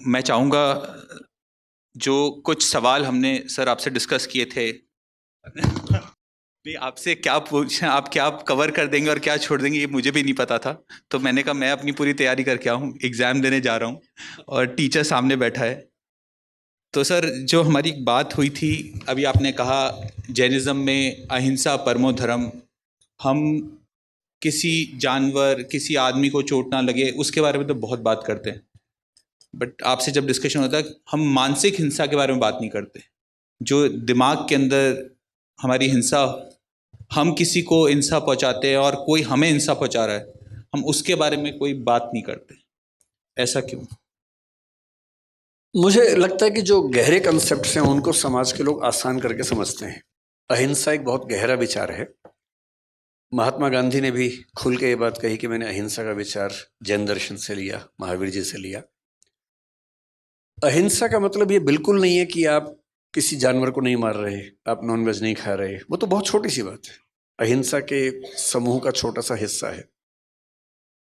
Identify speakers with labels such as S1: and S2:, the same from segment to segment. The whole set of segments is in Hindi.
S1: मैं चाहूँगा जो कुछ सवाल हमने सर आपसे डिस्कस किए थे नहीं आपसे क्या पूछना, आप क्या कवर कर देंगे और क्या छोड़ देंगे ये मुझे भी नहीं पता था। तो मैंने कहा मैं अपनी पूरी तैयारी करके आऊँ, एग्जाम देने जा रहा हूँ और टीचर सामने बैठा है। तो सर जो हमारी बात हुई थी, अभी आपने कहा जैनिज्म में अहिंसा परमो धर्म, हम किसी जानवर किसी आदमी को चोट ना लगे उसके बारे में तो बहुत बात करते हैं, बट आपसे जब डिस्कशन होता है हम मानसिक हिंसा के बारे में बात नहीं करते। जो दिमाग के अंदर हमारी हिंसा, हम किसी को हिंसा पहुंचाते हैं और कोई हमें हिंसा पहुंचा रहा है, हम उसके बारे में कोई बात नहीं करते। ऐसा क्यों?
S2: मुझे लगता है कि जो गहरे कंसेप्ट्स हैं उनको समाज के लोग आसान करके समझते हैं। अहिंसा एक बहुत गहरा विचार है। महात्मा गांधी ने भी खुल के ये बात कही कि मैंने अहिंसा का विचार जैन दर्शन से लिया, महावीर जी से लिया। अहिंसा का मतलब ये बिल्कुल नहीं है कि आप किसी जानवर को नहीं मार रहे, आप नॉनवेज नहीं खा रहे, वो तो बहुत छोटी सी बात है, अहिंसा के समूह का छोटा सा हिस्सा है।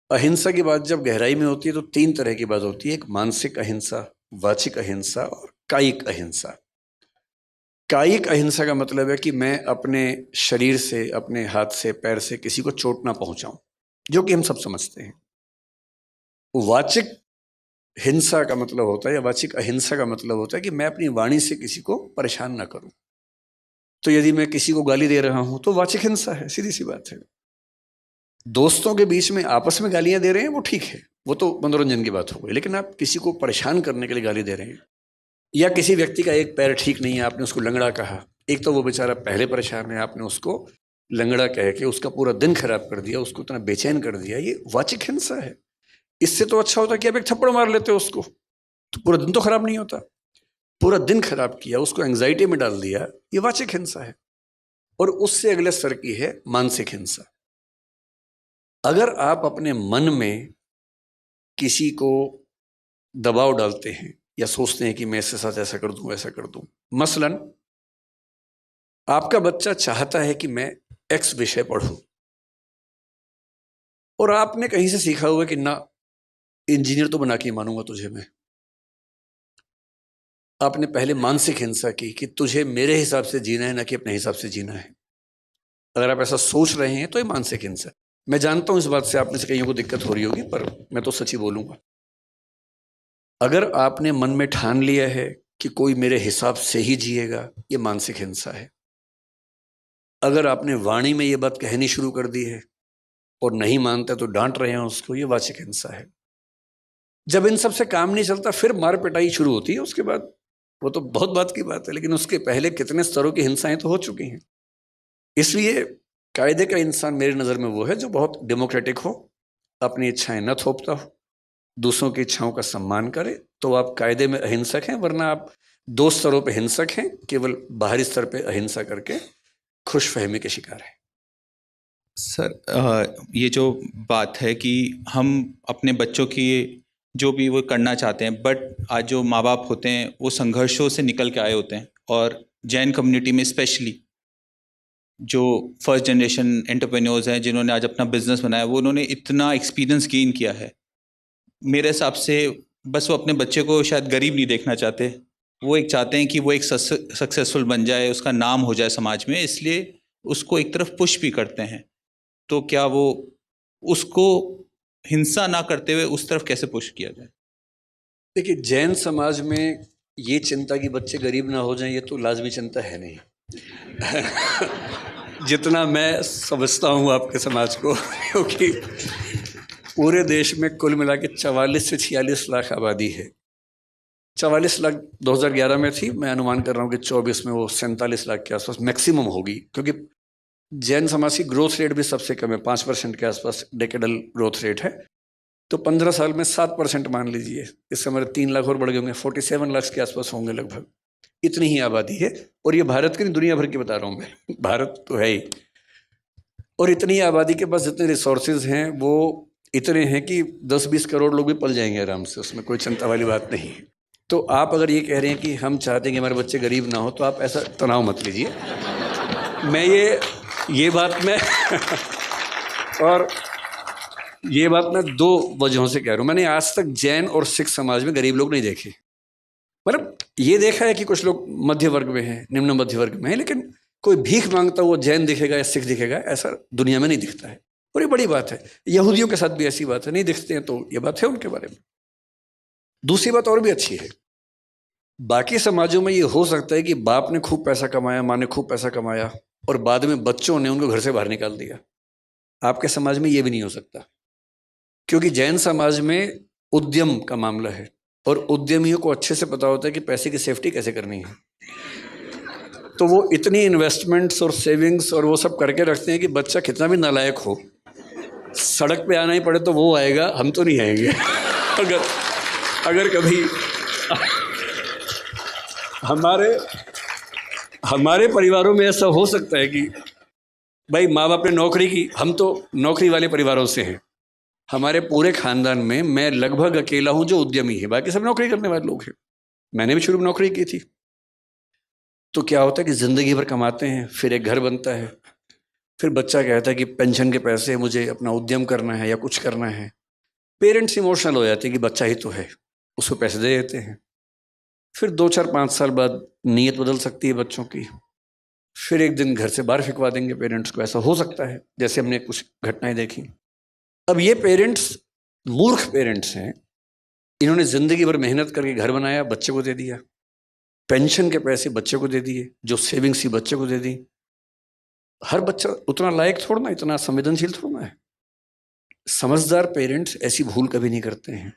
S2: अहिंसा की बात जब गहराई में होती है तो 3 तरह की बात होती है, एक मानसिक अहिंसा, वाचिक अहिंसा और कायिक अहिंसा। कायिक अहिंसा का मतलब है कि मैं अपने शरीर से, अपने हाथ से, पैर से किसी को चोट ना पहुंचाऊं, जो कि हम सब समझते हैं। वाचिक हिंसा का मतलब होता है, या वाचिक अहिंसा का मतलब होता है कि मैं अपनी वाणी से किसी को परेशान ना करूं। तो यदि मैं किसी को गाली दे रहा हूं तो वाचिक हिंसा है, सीधी सी बात है। दोस्तों के बीच में आपस में गालियां दे रहे हैं वो ठीक है, वो तो मनोरंजन की बात हो गई, लेकिन आप किसी को परेशान करने के लिए गाली दे रहे हैं, या किसी व्यक्ति का एक पैर ठीक नहीं है, आपने उसको लंगड़ा कहा, एक तो वो बेचारा पहले परेशान है, आपने उसको लंगड़ा कह के उसका पूरा दिन खराब कर दिया, उसको इतना बेचैन कर दिया, ये वाचिक हिंसा है। इससे तो अच्छा होता कि आप एक थप्पड़ मार लेते हो उसको, तो पूरा दिन तो खराब नहीं होता। पूरा दिन खराब किया, उसको एंग्जाइटी में डाल दिया, ये वाचिक हिंसा है। और उससे अगले स्तर की है मानसिक हिंसा। अगर आप अपने मन में किसी को दबाव डालते हैं या सोचते हैं कि मैं इसके साथ ऐसा कर दूं, ऐसा कर दूं, मसलन आपका बच्चा चाहता है कि मैं एक्स विषय पढ़ूं, और आपने कहीं से सीखा हुआ कि ना, इंजीनियर तो बना के मानूंगा तुझे मैं। आपने पहले मानसिक हिंसा की कि तुझे मेरे हिसाब से जीना है, ना कि अपने हिसाब से जीना है। अगर आप ऐसा सोच रहे हैं तो ये मानसिक हिंसा। मैं जानता हूं इस बात से आप में से कईयों को दिक्कत हो रही होगी, पर मैं तो सच ही बोलूंगा। अगर आपने मन में ठान लिया है कि कोई मेरे हिसाब से ही जिएगा, ये मानसिक हिंसा है। अगर आपने वाणी में ये बात कहनी शुरू कर दी है और नहीं मानता तो डांट रहे हैं उसको, ये वाचिक हिंसा है। जब इन सब से काम नहीं चलता फिर मार पिटाई शुरू होती है, उसके बाद वो तो बहुत बात की बात है, लेकिन उसके पहले कितने स्तरों की हिंसाएं तो हो चुकी हैं। इसलिए कायदे का इंसान मेरी नज़र में वो है जो बहुत डेमोक्रेटिक हो, अपनी इच्छाएं न थोपता हो, दूसरों की इच्छाओं का सम्मान करे, तो आप कायदे में अहिंसक हैं। वरना आप 2 स्तरों पे हिंसक हैं, केवल बाहरी स्तर पे अहिंसा करके खुशफहमी के शिकार हैं।
S1: सर ये जो बात है कि हम अपने बच्चों की जो भी वो करना चाहते हैं, बट आज जो माँ बाप होते हैं वो संघर्षों से निकल के आए होते हैं, और जैन कम्युनिटी में स्पेशली जो फर्स्ट जनरेशन एंटरप्रेन्योर्स हैं जिन्होंने आज अपना बिजनेस बनाया, वो उन्होंने इतना एक्सपीरियंस गेन किया है। मेरे हिसाब से बस वो अपने बच्चे को शायद गरीब नहीं देखना चाहते, वो एक चाहते हैं कि वो एक सक्सेसफुल बन जाए, उसका नाम हो जाए समाज में, इसलिए उसको एक तरफ पुश भी करते हैं। तो क्या वो उसको हिंसा ना करते हुए उस तरफ कैसे पुश किया जाए?
S2: देखिए, जैन समाज में ये चिंता कि बच्चे गरीब ना हो जाएं, ये तो लाजमी चिंता है नहीं। जितना मैं समझता हूँ आपके समाज को, क्योंकि पूरे देश में कुल मिला के 44 से 46 लाख आबादी है। 44 लाख 2011 में थी, मैं अनुमान कर रहा हूँ कि 24 में वो 47 लाख के आसपास मैक्सिमम होगी, क्योंकि जैन समाज की ग्रोथ रेट भी सबसे कम है, 5% के आसपास डेकेडल ग्रोथ रेट है। तो 15 साल में 7% मान लीजिए, इससे हमारे 3 लाख और बढ़ गए होंगे, 47 लाख के आसपास होंगे लगभग। इतनी ही आबादी है, और ये भारत की नहीं, दुनिया भर की बता रहा हूँ मैं, भारत तो है ही। और इतनी आबादी के पास जितने रिसोर्सेज हैं वो इतने हैं कि 10-20 करोड़ लोग भी पल जाएंगे आराम से, उसमें कोई चिंता वाली बात नहीं है। तो आप अगर ये कह रहे हैं कि हम चाहते हैं कि हमारे बच्चे गरीब ना हो, तो आप ऐसा तनाव मत लीजिए। मैं ये बात मैं और ये बात मैं 2 वजहों से कह रहा हूँ। मैंने आज तक जैन और सिख समाज में गरीब लोग नहीं देखे। मतलब ये देखा है कि कुछ लोग मध्य वर्ग में हैं, निम्न मध्य वर्ग में हैं, लेकिन कोई भीख मांगता हुआ जैन दिखेगा या सिख दिखेगा, ऐसा दुनिया में नहीं दिखता है। और ये बड़ी बात है। यहूदियों के साथ भी ऐसी बात है, नहीं दिखते हैं, तो ये बात है उनके बारे में। दूसरी बात और भी अच्छी है, बाकी समाजों में ये हो सकता है कि बाप ने खूब पैसा कमाया, माँ ने खूब पैसा कमाया, और बाद में बच्चों ने उनको घर से बाहर निकाल दिया। आपके समाज में ये भी नहीं हो सकता, क्योंकि जैन समाज में उद्यम का मामला है, और उद्यमियों को अच्छे से पता होता है कि पैसे की सेफ्टी कैसे करनी है। तो वो इतनी इन्वेस्टमेंट्स और सेविंग्स और वो सब करके रखते हैं कि बच्चा कितना भी नालायक हो, सड़क पे आना ही पड़े तो वो आएगा, हम तो नहीं आएंगे। अगर कभी हमारे परिवारों में ऐसा हो सकता है कि भाई माँ बाप ने नौकरी की, हम तो नौकरी वाले परिवारों से हैं, हमारे पूरे खानदान में मैं लगभग अकेला हूं जो उद्यमी है, बाकी सब नौकरी करने वाले लोग हैं। मैंने भी शुरू में नौकरी की थी। तो क्या होता है कि जिंदगी भर कमाते हैं, फिर एक घर बनता है, फिर बच्चा कहता है कि पेंशन के पैसे मुझे अपना उद्यम करना है या कुछ करना है। पेरेंट्स इमोशनल हो जाते हैं कि बच्चा ही तो है, उसको पैसे दे देते हैं। फिर 2 4 5 साल बाद नीयत बदल सकती है बच्चों की, फिर एक दिन घर से बाहर फिकवा देंगे पेरेंट्स को, ऐसा हो सकता है, जैसे हमने कुछ घटनाएं देखी। अब ये पेरेंट्स मूर्ख पेरेंट्स हैं, इन्होंने जिंदगी भर मेहनत करके घर बनाया, बच्चे को दे दिया, पेंशन के पैसे बच्चे को दे दिए, जो सेविंग्स थी बच्चे को दे दी। हर बच्चा उतना लायक थोड़ा ना, इतना संवेदनशील थोड़ा ना है। समझदार पेरेंट्स ऐसी भूल कभी नहीं करते हैं,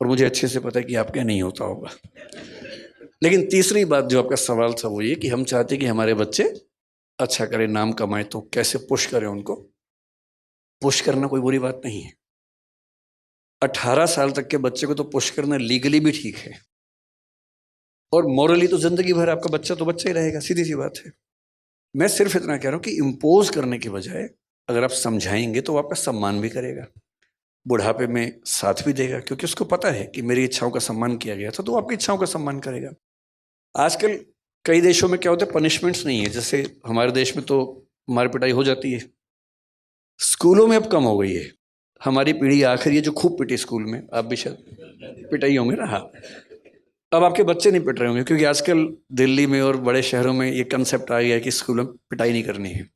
S2: और मुझे अच्छे से पता है कि आपके नहीं होता होगा। लेकिन तीसरी बात जो आपका सवाल था वो ये कि हम चाहते कि हमारे बच्चे अच्छा करें, नाम कमाए, तो कैसे पुश करें उनको। पुश करना कोई बुरी बात नहीं है। 18 साल तक के बच्चे को तो पुश करना लीगली भी ठीक है, और मॉरली तो जिंदगी भर आपका बच्चा तो बच्चा ही रहेगा, सीधी सी बात है। मैं सिर्फ इतना कह रहा हूं कि इम्पोज करने के बजाय अगर आप समझाएंगे तो वो आपका सम्मान भी करेगा, बुढ़ापे में साथ भी देगा, क्योंकि उसको पता है कि मेरी इच्छाओं का सम्मान किया गया था, तो आपकी इच्छाओं का सम्मान करेगा। आजकल कई देशों में क्या होता है, पनिशमेंट्स नहीं है। जैसे हमारे देश में तो मार पिटाई हो जाती है, स्कूलों में अब कम हो गई है। हमारी पीढ़ी आखिरी है जो खूब पिटी स्कूल में, आप भी शायद पिटाई होंगे ना। हाँ, अब आपके बच्चे नहीं पिट रहे होंगे, क्योंकि आजकल दिल्ली में और बड़े शहरों में ये कंसेप्ट आ गया है कि स्कूल में पिटाई नहीं करनी है।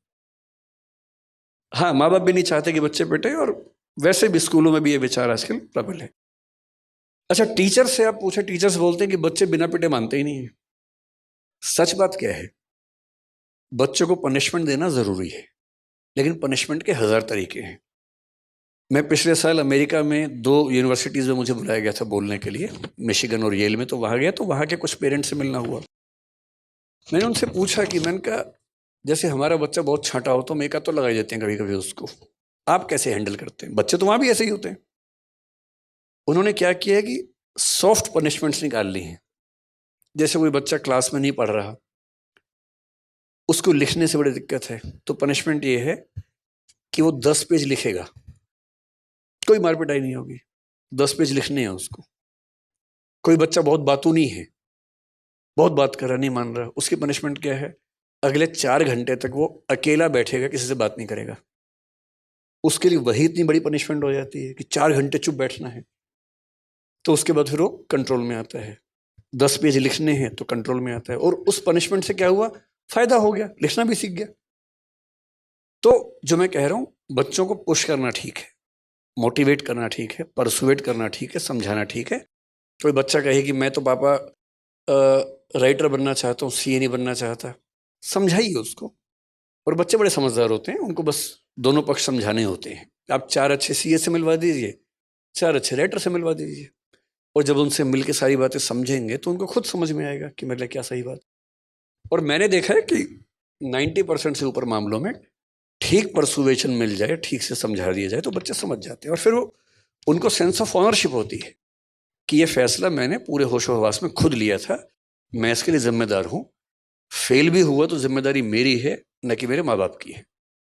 S2: हाँ, माँ बाप भी नहीं चाहते कि बच्चे पिटे, और वैसे भी स्कूलों में भी ये विचार आजकल प्रबल है। अच्छा, टीचर से आप पूछे, टीचर्स बोलते हैं कि बच्चे बिना पिटे मानते ही नहीं है। सच बात क्या है, बच्चों को पनिशमेंट देना जरूरी है, लेकिन पनिशमेंट के 1000 तरीके हैं। मैं पिछले साल अमेरिका में 2 यूनिवर्सिटीज़ में मुझे बुलाया गया था बोलने के लिए, मिशिगन और येल में। तो वहाँ गया, तो वहाँ के कुछ पेरेंट्स से मिलना हुआ। मैंने उनसे पूछा कि मैंने कहा, जैसे हमारा बच्चा बहुत छांटा हो तो हम एका तो लगा देते हैं कभी कभी उसको, आप कैसे हैंडल करते हैं? बच्चे तो वहाँ भी ऐसे ही होते हैं। उन्होंने क्या किया है कि सॉफ्ट पनिशमेंट्स निकाल ली हैं। जैसे कोई बच्चा क्लास में नहीं पढ़ रहा, उसको लिखने से बड़ी दिक्कत है, तो पनिशमेंट ये है कि वो 10 पेज लिखेगा, कोई मार पिटाई नहीं होगी, 10 पेज लिखने हैं उसको। कोई बच्चा बहुत बातूनी है, बहुत बात कर रहा, नहीं मान रहा, उसकी पनिशमेंट क्या है? अगले 4 घंटे तक वो अकेला बैठेगा, किसी से बात नहीं करेगा। उसके लिए वही इतनी बड़ी पनिशमेंट हो जाती है कि 4 घंटे चुप बैठना है। तो उसके बाद फिर वो कंट्रोल में आता है। 10 पेज लिखने हैं तो कंट्रोल में आता है, और उस पनिशमेंट से क्या हुआ? फायदा हो गया, लिखना भी सीख गया। तो जो मैं कह रहा हूं, बच्चों को पुश करना ठीक है, मोटिवेट करना ठीक है, परसुएट करना ठीक है, समझाना ठीक है। कोई बच्चा कहे कि मैं तो पापा राइटर बनना चाहता हूँ, सीए नहीं बनना चाहता, समझाइए उसको। और बच्चे बड़े समझदार होते हैं, उनको बस दोनों पक्ष समझाने होते हैं। आप 4 अच्छे सीए से मिलवा दीजिए, 4 अच्छे राइटर से मिलवा दीजिए, और जब उनसे मिल के सारी बातें समझेंगे तो उनको खुद समझ में आएगा कि मेरे लिए क्या सही बात। और मैंने देखा है कि 90% से ऊपर मामलों में ठीक परसुएशन मिल जाए, ठीक से समझा दिया जाए, तो बच्चे समझ जाते हैं, और फिर वो उनको सेंस ऑफ ऑनरशिप होती है कि ये फैसला मैंने पूरे होशो हवास में खुद लिया था, मैं इसके लिए जिम्मेदार हूँ। फेल भी हुआ तो जिम्मेदारी मेरी है, न कि मेरे माँ बाप की है।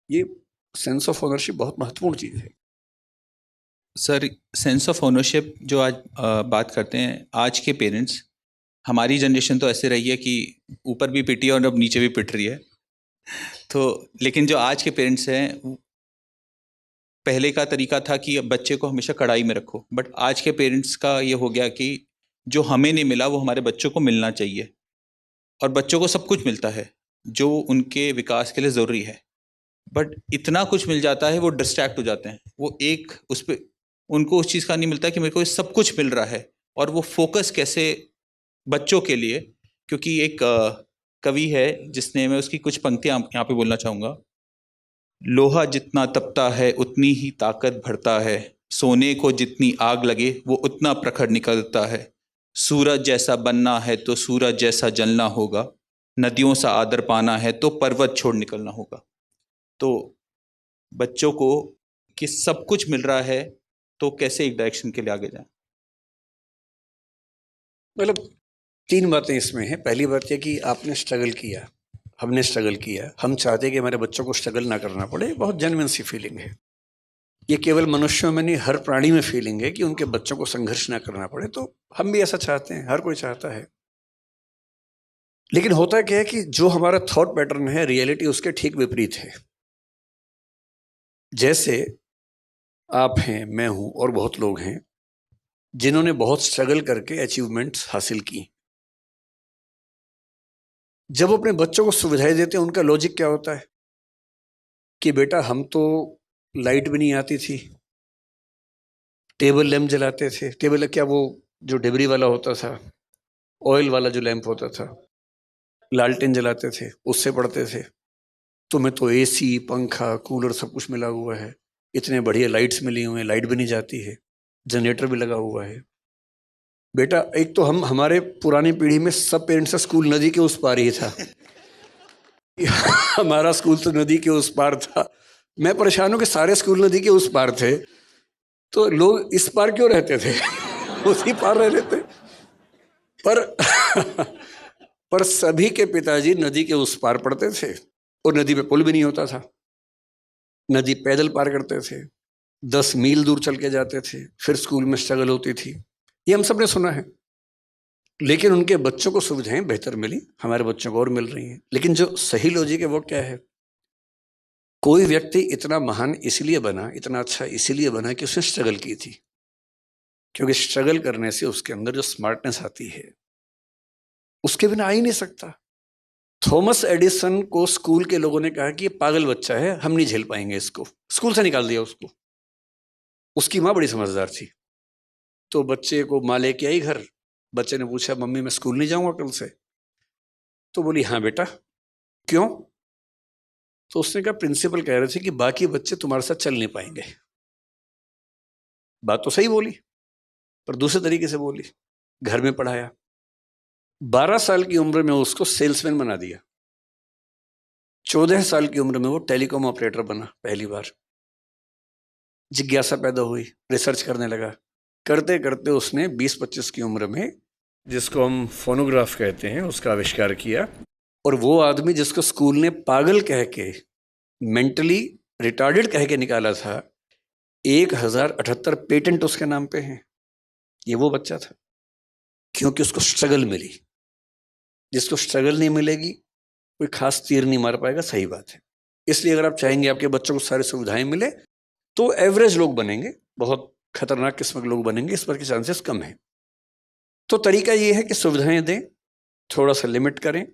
S2: ये सेंस ऑफ ओनरशिप बहुत महत्वपूर्ण चीज़ है।
S1: सर, सेंस ऑफ ओनरशिप जो आज बात करते हैं, आज के पेरेंट्स, हमारी जनरेशन तो ऐसे रही है कि ऊपर भी पिटी है और अब नीचे भी पिट रही है। तो लेकिन जो आज के पेरेंट्स हैं, पहले का तरीका था कि बच्चे को हमेशा कड़ाई में रखो, बट आज के पेरेंट्स का ये हो गया कि जो हमें नहीं मिला वो हमारे बच्चों को मिलना चाहिए, और बच्चों को सब कुछ मिलता है जो उनके विकास के लिए ज़रूरी है, बट इतना कुछ मिल जाता है वो डिस्ट्रैक्ट हो जाते हैं। वो एक उस पर उनको उस चीज़ का नहीं मिलता कि मेरे को ये सब कुछ मिल रहा है, और वो फोकस कैसे बच्चों के लिए। क्योंकि एक कवि है जिसने, मैं उसकी कुछ पंक्तियाँ यहाँ पे बोलना चाहूँगा। लोहा जितना तपता है उतनी ही ताकत बढ़ता है, सोने को जितनी आग लगे वो उतना प्रखर निकलता है, सूरज जैसा बनना है तो सूरज जैसा जलना होगा, नदियों सा आदर पाना है तो पर्वत छोड़ निकलना होगा। तो बच्चों को कि सब कुछ मिल रहा है तो कैसे एक डायरेक्शन के लिए आगे जाएं।
S2: मतलब 3 बातें इसमें हैं। पहली बात यह कि आपने स्ट्रगल किया, हमने स्ट्रगल किया, हम चाहते हैं कि हमारे बच्चों को स्ट्रगल ना करना पड़े। बहुत जेन्युइन सी फीलिंग है। ये केवल मनुष्यों में नहीं, हर प्राणी में फीलिंग है कि उनके बच्चों को संघर्ष ना करना पड़े। तो हम भी ऐसा चाहते हैं, हर कोई चाहता है। लेकिन होता क्या है कि जो हमारा थॉट पैटर्न है, रियलिटी उसके ठीक विपरीत है। जैसे आप हैं, मैं हूं और बहुत लोग हैं जिन्होंने बहुत स्ट्रगल करके अचीवमेंट्स हासिल की। जब अपने बच्चों को सुविधाएं देते हैं, उनका लॉजिक क्या होता है कि बेटा हम तो लाइट भी नहीं आती थी, टेबल लैंप जलाते थे। टेबल क्या, वो जो डिबरी वाला होता था, ऑयल वाला जो लैंप होता था, लालटेन जलाते थे, उससे पढ़ते थे। तुम्हें तो एसी, पंखा, कूलर सब कुछ मिला हुआ है, इतने बढ़िया लाइट्स मिली हुई हैं, लाइट भी नहीं जाती है, जनरेटर भी लगा हुआ है। बेटा एक तो हमारे पुरानी पीढ़ी में सब पेरेंट्स का स्कूल नदी के उस पार ही था। हमारा स्कूल तो नदी के उस पार था। मैं परेशान हूं कि सारे स्कूल नदी के उस पार थे, तो लोग इस पार क्यों रहते थे? उसी पार रह रहे थे। पर पर सभी के पिताजी नदी के उस पार पढ़ते थे, और नदी पे पुल भी नहीं होता था। नदी पैदल पार करते थे, 10 मील दूर चल के जाते थे, फिर स्कूल में स्ट्रगल होती थी। ये हम सब ने सुना है। लेकिन उनके बच्चों को सुविधाएं बेहतर मिली, हमारे बच्चों को और मिल रही हैं। लेकिन जो सही लॉजिक है वो क्या है? कोई व्यक्ति इतना महान इसलिए बना, इतना अच्छा इसलिए बना कि उसने स्ट्रगल की थी। क्योंकि स्ट्रगल करने से उसके अंदर जो स्मार्टनेस आती है, उसके बिना आ ही नहीं सकता। थॉमस एडिसन को स्कूल के लोगों ने कहा कि ये पागल बच्चा है, हम नहीं झेल पाएंगे इसको, स्कूल से निकाल दिया उसको। उसकी माँ बड़ी समझदार थी, तो बच्चे को माँ लेके आई घर। बच्चे ने पूछा, मम्मी मैं स्कूल नहीं जाऊंगा कल से? तो बोली, हाँ बेटा, क्यों? तो उसने कहा, प्रिंसिपल कह रहे थे कि बाकी बच्चे तुम्हारे साथ चल नहीं पाएंगे। बात तो सही बोली, पर दूसरे तरीके से बोली। घर में पढ़ाया, 12 साल की उम्र में उसको सेल्समैन बना दिया। 14 साल की उम्र में वो टेलीकॉम ऑपरेटर बना पहली बार। जिज्ञासा पैदा हुई, रिसर्च करने लगा। करते करते उसने 20-25 की उम्र में, जिसको हम फोनोग्राफ कहते हैं, उसका आविष्कार किया। और वो आदमी जिसको स्कूल ने पागल कह के, मेंटली रिटार्डेड कह के निकाला था, 1078 पेटेंट उसके नाम पे हैं। ये वो बच्चा था, क्योंकि उसको स्ट्रगल मिली। जिसको स्ट्रगल नहीं मिलेगी, कोई खास तीर नहीं मार पाएगा। सही बात है। इसलिए अगर आप चाहेंगे आपके बच्चों को सारी सुविधाएं मिले, तो एवरेज लोग बनेंगे, बहुत खतरनाक किस्म के लोग बनेंगे, इस पर के चांसेस कम है। तो तरीका ये है कि सुविधाएं दें, थोड़ा सा लिमिट करें,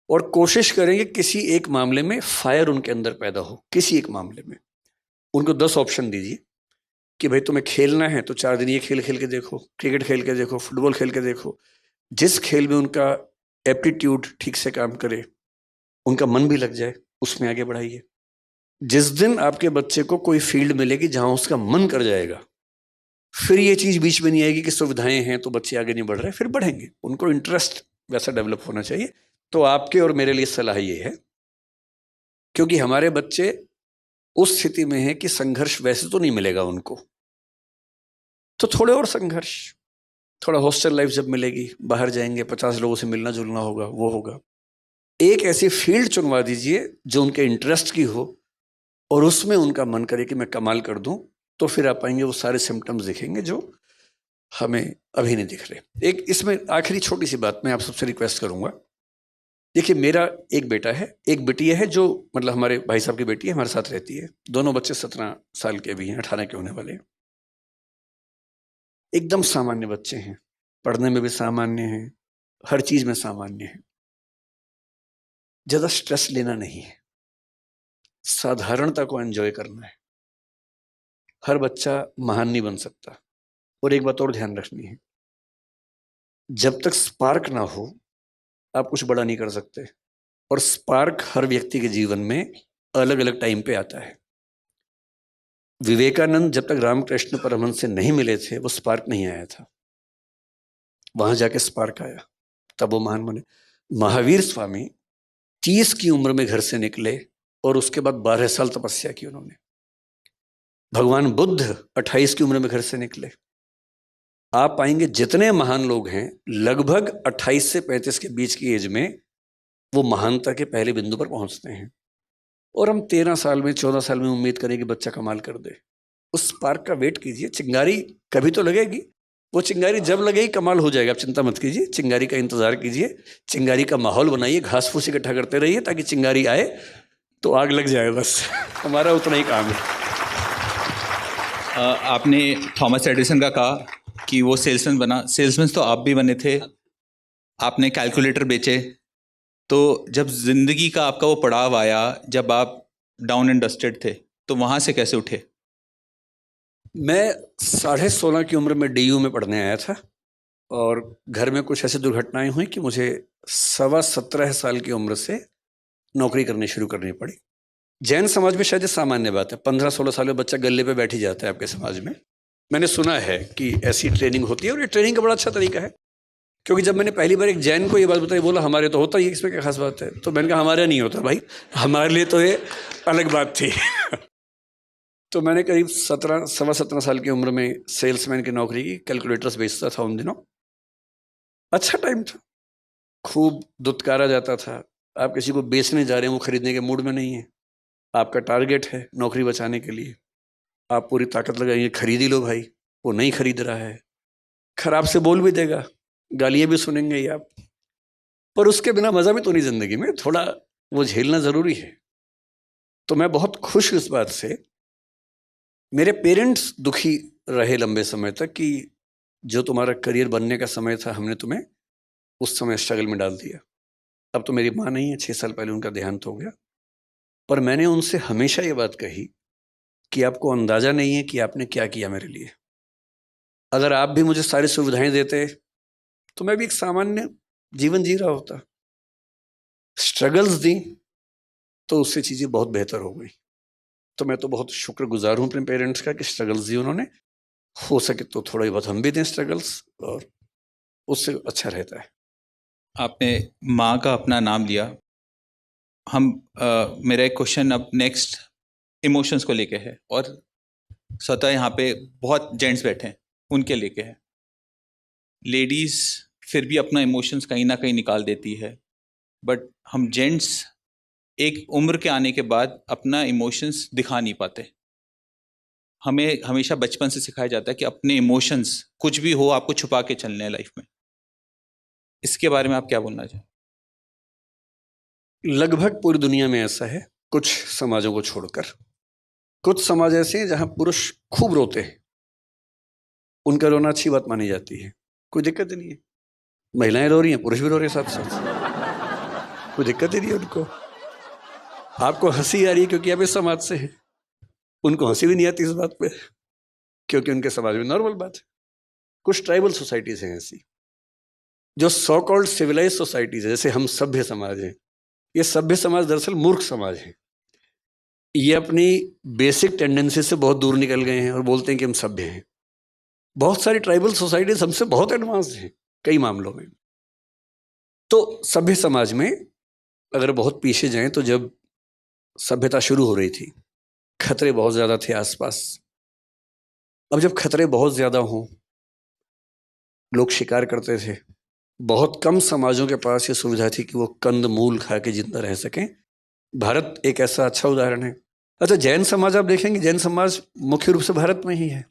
S2: और कोशिश करें कि किसी एक मामले में फायर उनके अंदर पैदा हो। किसी एक मामले में उनको 10 ऑप्शन दीजिए कि भाई तुम्हें खेलना है तो 4 दिन ये खेल खेल के देखो, क्रिकेट खेल के देखो, फुटबॉल खेल के देखो। जिस खेल में उनका एप्टीट्यूड ठीक से काम करे, उनका मन भी लग जाए, उसमें आगे बढ़ाइए। जिस दिन आपके बच्चे को कोई फील्ड मिलेगी जहां उसका मन कर जाएगा, फिर ये चीज बीच में नहीं आएगी कि सुविधाएं हैं तो बच्चे आगे नहीं बढ़ रहे, फिर बढ़ेंगे। उनको इंटरेस्ट वैसा डेवलप होना चाहिए। तो आपके और मेरे लिए सलाह ये है, क्योंकि हमारे बच्चे उस स्थिति में हैं कि संघर्ष वैसे तो नहीं मिलेगा उनको, तो थोड़े और संघर्ष, थोड़ा हॉस्टल लाइफ जब मिलेगी, बाहर जाएंगे, 50 लोगों से मिलना जुलना होगा, वो होगा। एक ऐसी फील्ड चुनवा दीजिए जो उनके इंटरेस्ट की हो, और उसमें उनका मन करे कि मैं कमाल कर दूं, तो फिर आप पाएंगे वो सारे सिम्टम्स दिखेंगे जो हमें अभी नहीं दिख रहे। एक इसमें आखिरी छोटी सी बात मैं आप सबसे रिक्वेस्ट करूंगा देखिए, मेरा एक बेटा है, एक बिटिया है, जो मतलब हमारे भाई साहब की बेटी है, हमारे साथ रहती है। दोनों बच्चे 17 साल के भी हैं, 18 के होने वाले हैं। एकदम सामान्य बच्चे हैं, पढ़ने में भी सामान्य हैं, हर चीज में सामान्य है। ज्यादा स्ट्रेस लेना नहीं है, साधारणता को एंजॉय करना है। हर बच्चा महान नहीं बन सकता। और एक बात और ध्यान रखनी है, जब तक स्पार्क ना हो आप कुछ बड़ा नहीं कर सकते। और स्पार्क हर व्यक्ति के जीवन में अलग अलग टाइम पे आता है। विवेकानंद जब तक रामकृष्ण परमहंस से नहीं मिले थे, वो स्पार्क नहीं आया था। वहां जाके स्पार्क आया, तब वो महान बने। महावीर स्वामी 30 की उम्र में घर से निकले और उसके बाद 12 साल तपस्या की उन्होंने। भगवान बुद्ध 28 की उम्र में घर से निकले। आप पाएंगे जितने महान लोग हैं, लगभग 28 से 35 के बीच की एज में वो महानता के पहले बिंदु पर पहुंचते हैं। और हम 13 साल में, 14 साल में उम्मीद करें कि बच्चा कमाल कर दे। उस स्पार्क का वेट कीजिए, चिंगारी कभी तो लगेगी। वो चिंगारी जब लगेगी कमाल हो जाएगा, आप चिंता मत कीजिए। चिंगारी का इंतजार कीजिए, चिंगारी का माहौल बनाइए, घास फूस इकट्ठा करते रहिए ताकि चिंगारी आए तो आग लग जाए। बस हमारा उतना ही काम है।
S1: आपने थॉमस एडिसन का कहा कि वो सेल्समैन बना। सेल्समैन तो आप भी बने थे, आपने कैलकुलेटर बेचे। तो जब जिंदगी का आपका वो पड़ाव आया, जब आप डाउन एंड डस्टेड थे, तो वहाँ से कैसे उठे?
S2: मैं 16.5 की उम्र में DU में पढ़ने आया था और घर में कुछ ऐसी दुर्घटनाएं हुई कि मुझे 17.25 साल की उम्र से नौकरी करनी शुरू करनी पड़ी। जैन समाज में शायद सामान्य बात है, 15-16 साल में बच्चा गले पे बैठ ही जाता है आपके समाज में। मैंने सुना है कि ऐसी ट्रेनिंग होती है और ये ट्रेनिंग का बड़ा अच्छा तरीका है। क्योंकि जब मैंने पहली बार एक जैन को ये बात बताई, बोला हमारे तो होता ही है, इसमें क्या खास बात है। तो मैंने कहा हमारे नहीं होता भाई, हमारे लिए तो ये अलग बात थी। तो मैंने करीब 17 साल की उम्र में सेल्समैन की नौकरी की, कैलकुलेटर्स बेचता था उन दिनों। अच्छा टाइम था, खूब दुत्कारा जाता था। आप किसी को बेचने जा रहे हैं, वो खरीदने के मूड में नहीं है, आपका टारगेट है नौकरी बचाने के लिए, आप पूरी ताकत लगाएंगे, खरीद ही लो भाई। वो नहीं खरीद रहा है, खराब से बोल भी देगा, गालियां भी सुनेंगे ही आप। पर उसके बिना मजा भी तो नहीं जिंदगी में, थोड़ा वो झेलना जरूरी है। तो मैं बहुत खुश हूं इस बात से। मेरे पेरेंट्स दुखी रहे लंबे समय तक कि जो तुम्हारा करियर बनने का समय था, हमने तुम्हें उस समय स्ट्रगल में डाल दिया। अब तो मेरी माँ नहीं है, 6 साल पहले उनका देहांत हो गया। पर मैंने उनसे हमेशा ये बात कही कि आपको अंदाजा नहीं है कि आपने क्या किया मेरे लिए। अगर आप भी मुझे सारी सुविधाएं देते तो मैं भी एक सामान्य जीवन जी रहा होता। स्ट्रगल्स दी तो उससे चीजें बहुत बेहतर हो गई। तो मैं तो बहुत शुक्रगुजार हूं अपने पेरेंट्स का कि स्ट्रगल्स दी उन्होंने। हो सके तो थोड़ा बहुत हम भी दें स्ट्रगल्स, और उससे अच्छा रहता है।
S1: आपने माँ का अपना नाम लिया। मेरा एक क्वेश्चन अब नेक्स्ट इमोशंस को लेके है, और स्वतः यहाँ पे बहुत जेंट्स बैठे हैं, उनके लेके है। लेडीज फिर भी अपना इमोशंस कहीं ना कहीं निकाल देती है, बट हम जेंट्स एक उम्र के आने के बाद अपना इमोशंस दिखा नहीं पाते। हमें हमेशा बचपन से सिखाया जाता है कि अपने इमोशंस कुछ भी हो आपको छुपा के चलने हैं लाइफ में। इसके बारे में आप क्या बोलना चाहें?
S2: लगभग पूरी दुनिया में ऐसा है, कुछ समाजों को छोड़कर। कुछ समाज ऐसे हैं जहां पुरुष खूब रोते हैं, उनका रोना अच्छी बात मानी जाती है, कोई दिक्कत नहीं है। महिलाएं रो रही हैं, पुरुष भी रो रहे हैं साथ साथ, कोई दिक्कत ही नहीं है उनको। आपको हंसी आ रही है क्योंकि आप इस समाज से हैं, उनको हंसी भी नहीं आती इस बात पे क्योंकि उनके समाज में नॉर्मल बात है। कुछ ट्राइबल सोसाइटीज हैं ऐसी, जो सो कॉल्ड सिविलाइज सोसाइटीज है, जैसे हम सभ्य समाज हैं। ये सभ्य समाज दरअसल मूर्ख समाज है। ये अपनी बेसिक टेंडेंसी से बहुत दूर निकल गए हैं और बोलते हैं कि हम सभ्य हैं। बहुत सारी ट्राइबल सोसाइटीज हमसे बहुत एडवांस हैं कई मामलों में। तो सभ्य समाज में अगर बहुत पीछे जाएं तो जब सभ्यता शुरू हो रही थी, खतरे बहुत ज्यादा थे आसपास। अब जब खतरे बहुत ज्यादा हों, लोग शिकार करते थे। बहुत कम समाजों के पास ये सुविधा थी कि वो कंद मूल खा के जिंदा रह सकें। भारत एक ऐसा अच्छा उदाहरण है। अच्छा, जैन समाज आप देखेंगे, जैन समाज मुख्य रूप से भारत में ही है,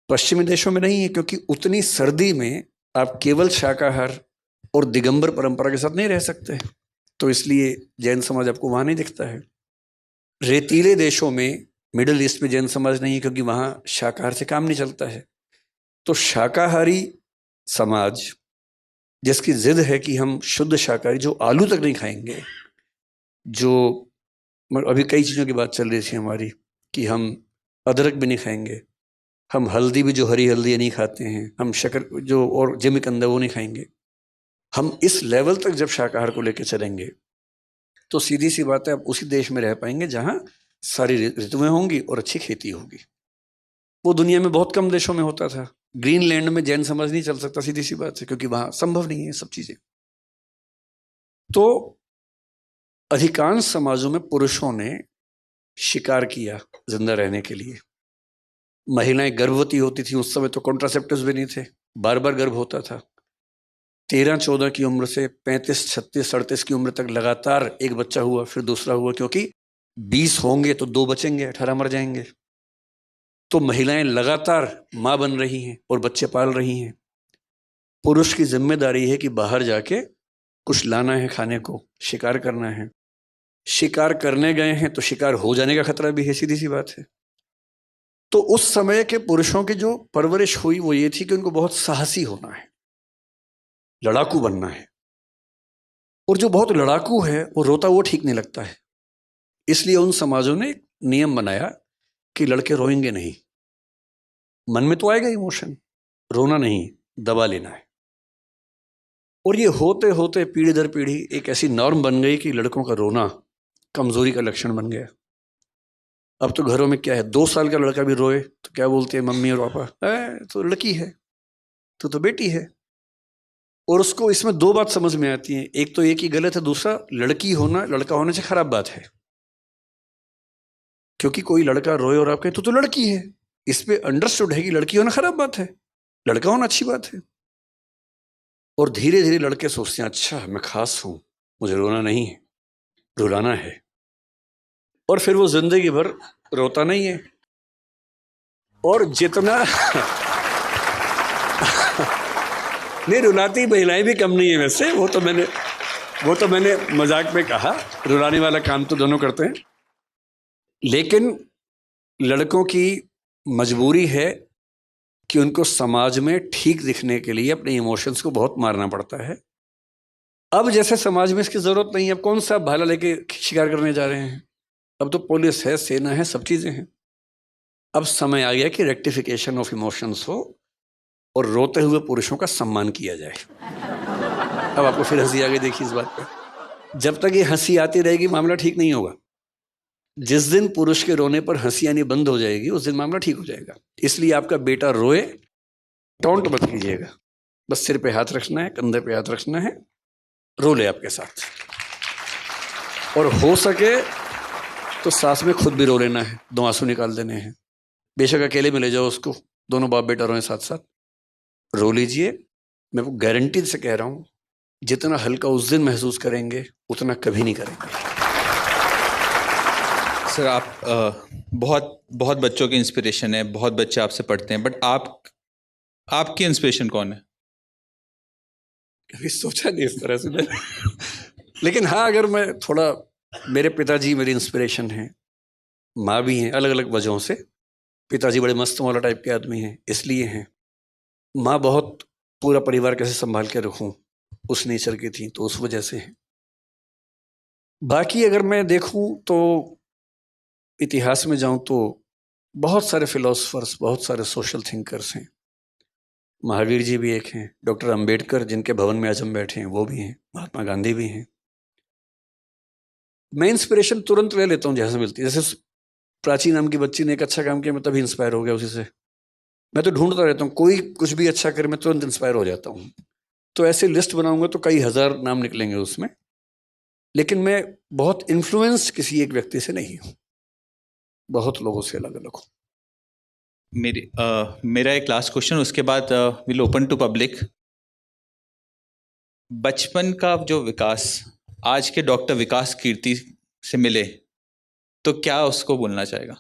S2: पश्चिमी देशों में नहीं है, क्योंकि उतनी सर्दी में आप केवल शाकाहार और दिगंबर परंपरा के साथ नहीं रह सकते, तो इसलिए जैन समाज आपको वहाँ नहीं दिखता है। रेतीले देशों में, मिडिल ईस्ट में जैन समाज नहीं है, क्योंकि वहाँ शाकाहार से काम नहीं चलता है। तो शाकाहारी समाज जिसकी जिद है कि हम शुद्ध शाकाहारी, जो आलू तक नहीं खाएंगे, जो अभी कई चीज़ों की बात चल रही थी हमारी कि हम अदरक भी नहीं खाएंगे, हम हल्दी भी, जो हरी हल्दी नहीं खाते हैं, हम शक्कर जो और जिमीकंद वो नहीं खाएंगे। हम इस लेवल तक जब शाकाहार को लेकर चलेंगे तो सीधी सी बात है, आप उसी देश में रह पाएंगे जहां सारी ऋतुएं होंगी और अच्छी खेती होगी। वो दुनिया में बहुत कम देशों में होता था। ग्रीनलैंड में जैन समाज नहीं चल सकता, सीधी सी बात है, क्योंकि वहां संभव नहीं है सब चीजें। तो अधिकांश समाजों में पुरुषों ने शिकार किया जिंदा रहने के लिए। महिलाएं गर्भवती होती थी, उस समय तो कॉन्ट्रासेप्टिव्स भी नहीं थे, बार बार गर्भ होता था। 13-14 की उम्र से 35, 36, 38 की उम्र तक लगातार एक बच्चा हुआ, फिर दूसरा हुआ, क्योंकि 20 होंगे तो 2 बचेंगे, 18 मर जाएंगे। तो महिलाएं लगातार माँ बन रही हैं और बच्चे पाल रही हैं। पुरुष की जिम्मेदारी है कि बाहर जाके कुछ लाना है खाने को, शिकार करना है। शिकार करने गए हैं तो शिकार हो जाने का खतरा भी है, सीधी सी बात है। तो उस समय के पुरुषों की जो परवरिश हुई वो ये थी कि उनको बहुत साहसी होना है, लड़ाकू बनना है। और जो बहुत लड़ाकू है वो रोता वो ठीक नहीं लगता है। इसलिए उन समाजों ने एक नियम बनाया कि लड़के रोएंगे नहीं। मन में तो आएगा इमोशन, रोना नहीं, दबा लेना है। और ये होते होते पीढ़ी दर पीढ़ी एक ऐसी नॉर्म बन गई कि लड़कों का रोना कमजोरी का लक्षण बन गया। अब तो घरों में क्या है, 2 साल का लड़का भी रोए तो क्या बोलते हैं मम्मी और पापा, तो लड़की है, तो बेटी है। और उसको इसमें 2 बात समझ में आती है, एक तो ये कि गलत है, दूसरा लड़की होना लड़का होने से खराब बात है। क्योंकि कोई लड़का रोए और आप कहें तो लड़की है, इस पे अंडरस्टूड है कि लड़की होना खराब बात है, लड़का होना अच्छी बात है। और धीरे धीरे लड़के सोचते हैं अच्छा मैं खास हूं, मुझे रोना नहीं है, रुलाना है। और फिर वो जिंदगी भर रोता नहीं है। और जितना नहीं, रुलाती महिलाएं भी कम नहीं है वैसे, वो तो मैंने मजाक में कहा, रुलाने वाला काम तो दोनों करते हैं। लेकिन लड़कों की मजबूरी है कि उनको समाज में ठीक दिखने के लिए अपने इमोशंस को बहुत मारना पड़ता है। अब जैसे समाज में इसकी जरूरत नहीं है, अब कौन सा भाला लेके शिकार करने जा रहे हैं, अब तो पुलिस है, सेना है, सब चीजें हैं। अब समय आ गया कि रेक्टिफिकेशन ऑफ इमोशंस हो और रोते हुए पुरुषों का सम्मान किया जाए। अब आपको फिर हंसी आ गई, देखिए इस बात पर। जब तक ये हंसी आती रहेगी मामला ठीक नहीं होगा। जिस दिन पुरुष के रोने पर हंसी आनी बंद हो जाएगी उस दिन मामला ठीक हो जाएगा। इसलिए आपका बेटा रोए, टोंट मत कीजिएगा, बस सिर पे हाथ रखना है, कंधे पे हाथ रखना है, रो ले आपके साथ। और हो सके तो साथ में खुद भी रो लेना है, 2 आंसू निकाल देने हैं। बेशक अकेले में ले जाओ उसको, दोनों बाप बेटा रोए साथ साथ, रो लीजिए। मैं वो गारंटी से कह रहा हूं, जितना हल्का उस दिन महसूस करेंगे उतना कभी नहीं करेंगे।
S1: सर आप बहुत बहुत बच्चों की इंस्पिरेशन है, बहुत बच्चे आपसे पढ़ते हैं, बट आपकी इंस्पिरेशन कौन है?
S2: कभी सोचा नहीं इस तरह से मैंने। लेकिन हाँ, अगर मैं थोड़ा, मेरे पिताजी मेरी इंस्पिरेशन है, माँ भी हैं, अलग अलग वजहों से। पिताजी बड़े मस्त मौला टाइप के आदमी हैं, इसलिए हैं। माँ बहुत पूरा परिवार कैसे संभाल के रखूं उस नेचर की थी, तो उस वजह से है। बाकी अगर मैं देखूं तो इतिहास में जाऊं तो बहुत सारे फिलोसफर्स, बहुत सारे सोशल थिंकर्स हैं। महावीर जी भी एक हैं, डॉक्टर अंबेडकर जिनके भवन में आज हम बैठे हैं वो भी हैं, महात्मा गांधी भी हैं। मैं इंस्पिरेशन तुरंत ले लेता हूँ जहाँ से मिलती है। जैसे प्राची नाम की बच्ची ने एक अच्छा काम किया, मैं तभी इंस्पायर हो गया उसी से। मैं तो ढूंढता रहता हूँ, कोई कुछ भी अच्छा करे मैं तुरंत इंस्पायर हो जाता हूँ। तो ऐसे लिस्ट बनाऊंगा तो कई हजार नाम निकलेंगे उसमें। लेकिन मैं बहुत इन्फ्लुएंस किसी एक व्यक्ति से नहीं हूँ, बहुत लोगों से अलग अलग हूँ।
S1: मेरा एक लास्ट क्वेश्चन, उसके बाद विल ओपन टू पब्लिक। बचपन का जो विकास आज के डॉक्टर विकास कीर्ति से मिले तो क्या उसको बोलना चाहेगा?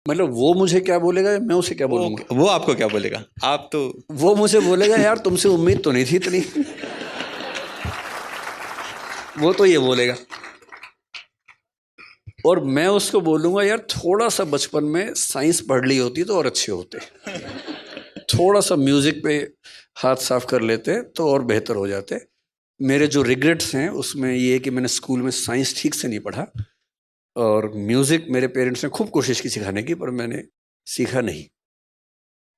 S2: मतलब वो मुझे क्या बोलेगा, मैं उसे क्या बोलूंगा?
S1: वो आपको क्या बोलेगा? आप तो
S2: वो मुझे बोलेगा यार तुमसे उम्मीद तो नहीं थी इतनी। वो तो ये बोलेगा, और मैं उसको बोलूंगा यार थोड़ा सा बचपन में साइंस पढ़ ली होती तो और अच्छे होते, थोड़ा सा म्यूजिक पे हाथ साफ कर लेते तो और बेहतर हो जाते। मेरे जो रिग्रेट्स हैं उसमें ये है कि मैंने स्कूल में साइंस ठीक से नहीं पढ़ा, और म्यूजिक मेरे पेरेंट्स ने खूब कोशिश की सिखाने की, पर मैंने सीखा नहीं।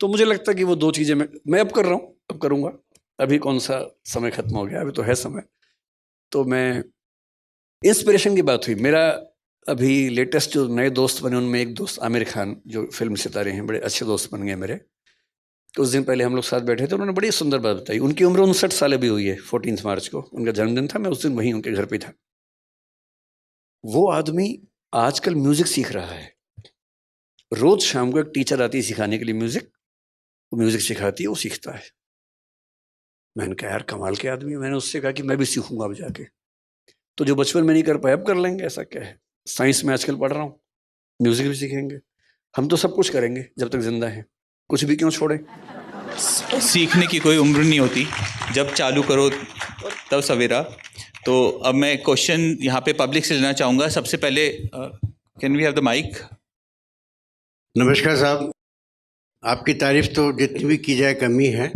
S2: तो मुझे लगता है कि वो दो चीज़ें मैं अब कर रहा हूँ, अब करूँगा। अभी कौन सा समय खत्म हो गया, अभी तो है समय। तो मैं, इंस्पिरेशन की बात हुई, मेरा अभी लेटेस्ट जो नए दोस्त बने उनमें एक दोस्त आमिर खान, जो फिल्म सितारे हैं, बड़े अच्छे दोस्त बन गए मेरे। कुछ दिन पहले हम लोग साथ बैठे थे, उन्होंने बड़ी सुंदर बात बताई। उनकी उम्र 59 साल अभी हुई है, 14 मार्च को उनका जन्मदिन था, मैं उस दिन वहीं उनके घर पे था। वो आदमी आजकल म्यूजिक सीख रहा है, रोज शाम को एक टीचर आती है सिखाने के लिए म्यूजिक, वो म्यूजिक सिखाती है, वो सीखता है। मैंने कहा यार कमाल के आदमी। मैंने उससे कहा कि मैं भी सीखूंगा अब जाके। तो जो बचपन में नहीं कर पाए अब कर लेंगे, ऐसा क्या है। साइंस में आजकल पढ़ रहा हूँ, म्यूजिक भी सीखेंगे। हम तो सब कुछ करेंगे जब तक जिंदा है, कुछ भी क्यों छोड़े।
S1: सीखने की कोई उम्र नहीं होती, जब चालू करो तब सवेरा। तो अब मैं क्वेश्चन यहाँ पे पब्लिक से लेना चाहूँगा। सबसे पहले can we have the mic?
S3: नमस्कार साहब, आपकी तारीफ तो जितनी भी की जाए कमी है,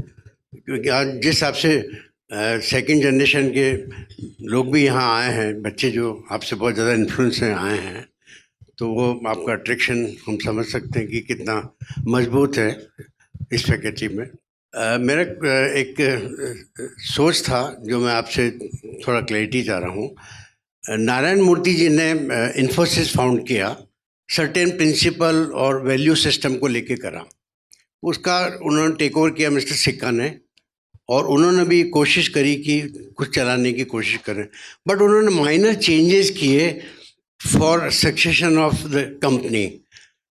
S3: क्योंकि आज जिस हिसाब से सेकंड जनरेशन के लोग भी यहाँ आए हैं, बच्चे जो आपसे बहुत ज़्यादा इन्फ्लुएंस से आए हैं, तो वो आपका अट्रैक्शन हम समझ सकते हैं कि कितना मजबूत है इस फैकल्टी में। मेरा एक सोच था जो मैं आपसे थोड़ा क्लैरिटी चाह रहा हूँ। नारायण मूर्ति जी ने इन्फोसिस फाउंड किया, सर्टेन प्रिंसिपल और वैल्यू सिस्टम को लेके करा। उसका उन्होंने टेक ओवर किया मिस्टर सिक्का ने, और उन्होंने भी कोशिश करी कि कुछ चलाने की कोशिश करें, बट उन्होंने माइनर चेंजेस किए for succession of the company.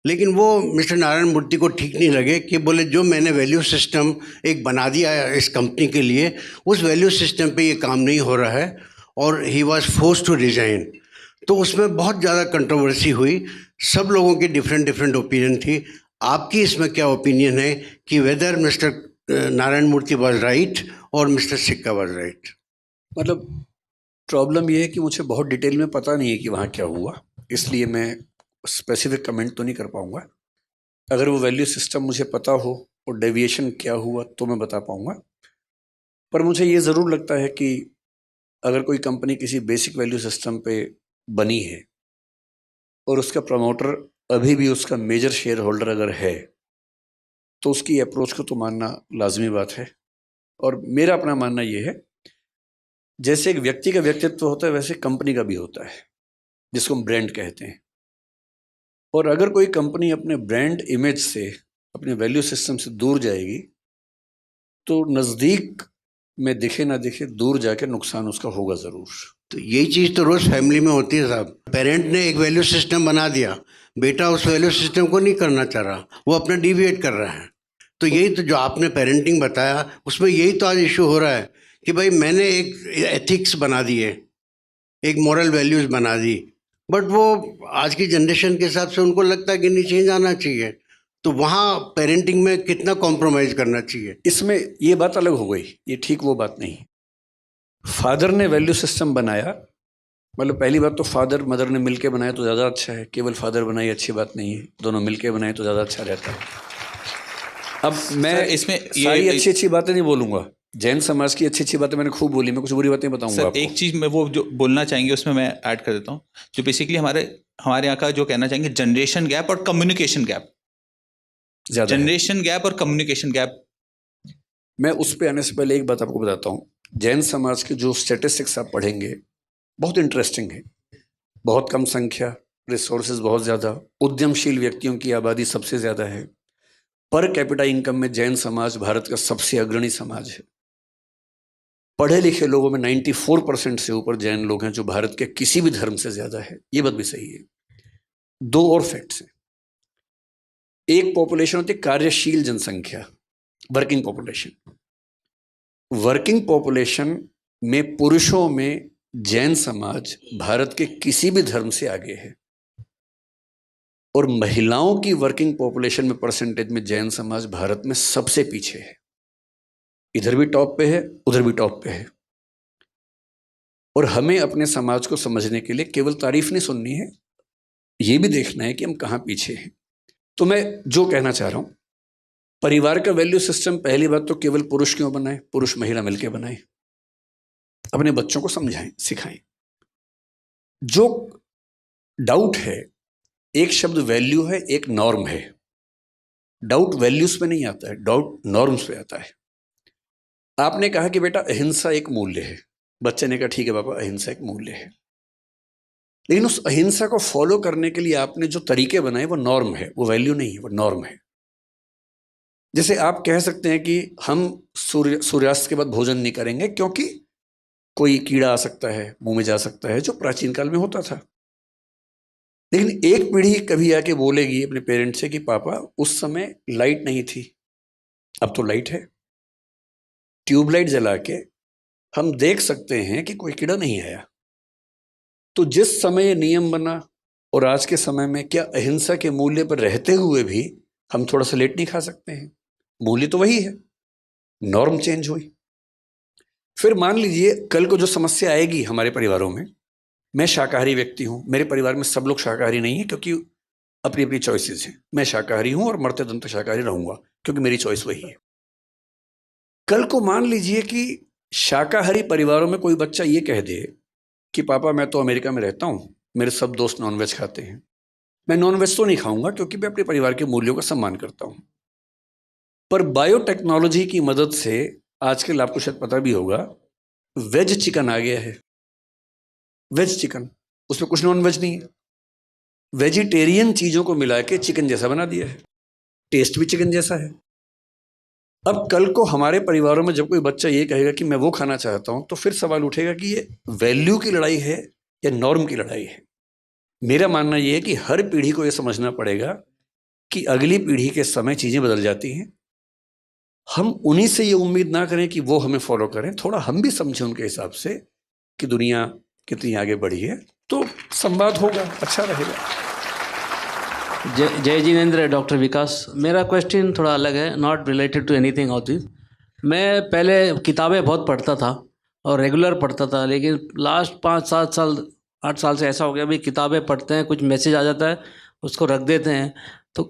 S3: लेकिन वो मिस्टर नारायण मूर्ति को ठीक नहीं लगे कि बोले जो मैंने वैल्यू सिस्टम एक बना दिया है इस कंपनी के लिए, उस वैल्यू सिस्टम पे ये काम नहीं हो रहा है, और he was force to resign. तो उसमें बहुत ज़्यादा कंट्रोवर्सी हुई, सब लोगों की डिफरेंट डिफरेंट ओपिनियन थी। आपकी इसमें क्या ओपिनियन है कि whether mister Narayana Murthy was right और मिस्टर सिक्का वॉज राइट?
S2: मतलब प्रॉब्लम ये है कि मुझे बहुत डिटेल में पता नहीं है कि वहाँ क्या हुआ, इसलिए मैं स्पेसिफिक कमेंट तो नहीं कर पाऊँगा। अगर वो वैल्यू सिस्टम मुझे पता हो और डेविएशन क्या हुआ तो मैं बता पाऊँगा। पर मुझे ये ज़रूर लगता है कि अगर कोई कंपनी किसी बेसिक वैल्यू सिस्टम पे बनी है और उसका प्रमोटर अभी भी उसका मेजर शेयर होल्डर अगर है, तो उसकी अप्रोच को तो मानना लाजमी बात है। और मेरा अपना मानना ये है, जैसे एक व्यक्ति का व्यक्तित्व होता है वैसे कंपनी का भी होता है, जिसको हम ब्रांड कहते हैं। और अगर कोई कंपनी अपने ब्रांड इमेज से, अपने वैल्यू सिस्टम से दूर जाएगी, तो नज़दीक में दिखे ना दिखे दूर जाके नुकसान उसका होगा ज़रूर।
S3: तो यही चीज़ तो रोज़ फैमिली में होती है साहब। पेरेंट ने एक वैल्यू सिस्टम बना दिया, बेटा उस वैल्यू सिस्टम को नहीं करना चाह रहा, वो अपना डिविएट कर रहा है। तो यही तो जो आपने पेरेंटिंग बताया, उसमें यही तो आज इशू हो रहा है कि भाई मैंने एक एथिक्स बना दिए, एक मॉरल वैल्यूज़ बना दी, बट वो आज की जनरेशन के हिसाब से उनको लगता है कि नहीं, चेंज आना चाहिए। तो वहाँ पेरेंटिंग में कितना कॉम्प्रोमाइज़ करना चाहिए?
S2: इसमें ये बात अलग हो गई, ये ठीक वो बात नहीं। फादर ने वैल्यू सिस्टम बनाया, मतलब पहली बात तो फादर मदर ने मिलके बनाया तो ज़्यादा अच्छा है, केवल फादर बनाई अच्छी बात नहीं है, दोनों मिलके बनाए तो ज़्यादा अच्छा रहता है। अब मैं
S1: इसमें
S2: सारी अच्छी अच्छी बातें नहीं बोलूँगा, जैन समाज की अच्छी अच्छी बातें मैंने खूब बोली, मैं कुछ बुरी बातें बताऊंगा आपको।
S1: एक चीज़ मैं वो जो बोलना चाहेंगे उसमें मैं ऐड कर देता हूँ, जो बेसिकली हमारे यहाँ का जो कहना चाहेंगे जनरेशन गैप और कम्युनिकेशन गैप।
S2: ज़्यादा
S1: जनरेशन गैप और कम्युनिकेशन गैप।
S2: मैं उस पर आने से पहले एक बात आपको बताता हूँ। जैन समाज के जो स्टेटिस्टिक्स आप पढ़ेंगे बहुत इंटरेस्टिंग है। बहुत कम संख्या, रिसोर्सेज बहुत ज़्यादा, उद्यमशील व्यक्तियों की आबादी सबसे ज़्यादा है, पर कैपिटा इनकम में जैन समाज भारत का सबसे अग्रणी समाज है। पढ़े लिखे लोगों में 94% से ऊपर जैन लोग हैं, जो भारत के किसी भी धर्म से ज़्यादा है। ये बात भी सही है। दो और फैक्ट्स हैं। एक पॉपुलेशन होती है कार्यशील जनसंख्या, वर्किंग पॉपुलेशन। वर्किंग पॉपुलेशन में पुरुषों में जैन समाज भारत के किसी भी धर्म से आगे है। और महिलाओं की वर्किंग पॉपुलेशन में परसेंटेज में जैन समाज भारत में सबसे पीछे है। इधर भी टॉप पे है, उधर भी टॉप पे है। और हमें अपने समाज को समझने के लिए केवल तारीफ नहीं सुननी है, ये भी देखना है कि हम कहाँ पीछे हैं। तो मैं जो कहना चाह रहा हूं, परिवार का वैल्यू सिस्टम पहली बात तो केवल पुरुष क्यों बनाए, पुरुष महिला मिलकर बनाए, अपने बच्चों को समझाएं, सिखाएं। जो डाउट है, एक शब्द वैल्यू है, एक नॉर्म है। डाउट वैल्यूज पे नहीं आता है, डाउट नॉर्म्स पे आता है। आपने कहा कि बेटा अहिंसा एक मूल्य है, बच्चे ने कहा ठीक है पापा अहिंसा एक मूल्य है, लेकिन उस अहिंसा को फॉलो करने के लिए आपने जो तरीके बनाए वो नॉर्म है, वो वैल्यू नहीं है, वो नॉर्म है। जैसे आप कह सकते हैं कि हम सूर्यास्त के बाद भोजन नहीं करेंगे क्योंकि कोई कीड़ा आ सकता है, मुंह में जा सकता है, जो प्राचीन काल में होता था। लेकिन एक पीढ़ी कभी आके बोलेगी अपने पेरेंट्स से कि पापा उस समय लाइट नहीं थी, अब तो लाइट है, ट्यूबलाइट जला के हम देख सकते हैं कि कोई कीड़ा नहीं आया। तो जिस समय ये नियम बना और आज के समय में, क्या अहिंसा के मूल्य पर रहते हुए भी हम थोड़ा सा लेट नहीं खा सकते हैं? मूल्य तो वही है, नॉर्म चेंज हुई। फिर मान लीजिए कल को जो समस्या आएगी हमारे परिवारों में, मैं शाकाहारी व्यक्ति हूं, मेरे परिवार में सब लोग शाकाहारी नहीं है क्योंकि अपनी अपनी चॉइसेस हैं। मैं शाकाहारी हूं और मरते दम तक शाकाहारी रहूंगा क्योंकि मेरी चॉइस वही है। कल को मान लीजिए कि शाकाहारी परिवारों में कोई बच्चा ये कह दे कि पापा मैं तो अमेरिका में रहता हूं, मेरे सब दोस्त नॉनवेज खाते हैं, मैं नॉनवेज तो नहीं खाऊंगा क्योंकि मैं अपने परिवार के मूल्यों का सम्मान करता हूं। पर बायोटेक्नोलॉजी की मदद से आजकल आपको शायद पता भी होगा, वेज चिकन आ गया है। वेज चिकन, उसमें कुछ नॉन वेज नहीं है, वेजिटेरियन चीजों को मिला के चिकन जैसा बना दिया है, टेस्ट भी चिकन जैसा है। अब कल को हमारे परिवारों में जब कोई बच्चा ये कहेगा कि मैं वो खाना चाहता हूं, तो फिर सवाल उठेगा कि ये वैल्यू की लड़ाई है या नॉर्म की लड़ाई है। मेरा मानना यह है कि हर पीढ़ी को यह समझना पड़ेगा कि अगली पीढ़ी के समय चीजें बदल जाती हैं। हम उन्हीं से ये उम्मीद ना करें कि वो हमें फॉलो करें, थोड़ा हम भी समझें उनके हिसाब से कि दुनिया कितनी आगे बढ़ी है, तो संवाद होगा, अच्छा रहेगा।
S4: जय जिनेंद्र, डॉक्टर विकास। मेरा क्वेश्चन थोड़ा अलग है, not related to anything of this. मैं पहले किताबें बहुत पढ़ता था और रेगुलर पढ़ता था, लेकिन लास्ट 5-7 साल 8 साल से ऐसा हो गया, भाई किताबें पढ़ते हैं, कुछ मैसेज आ जाता है, उसको रख देते हैं। तो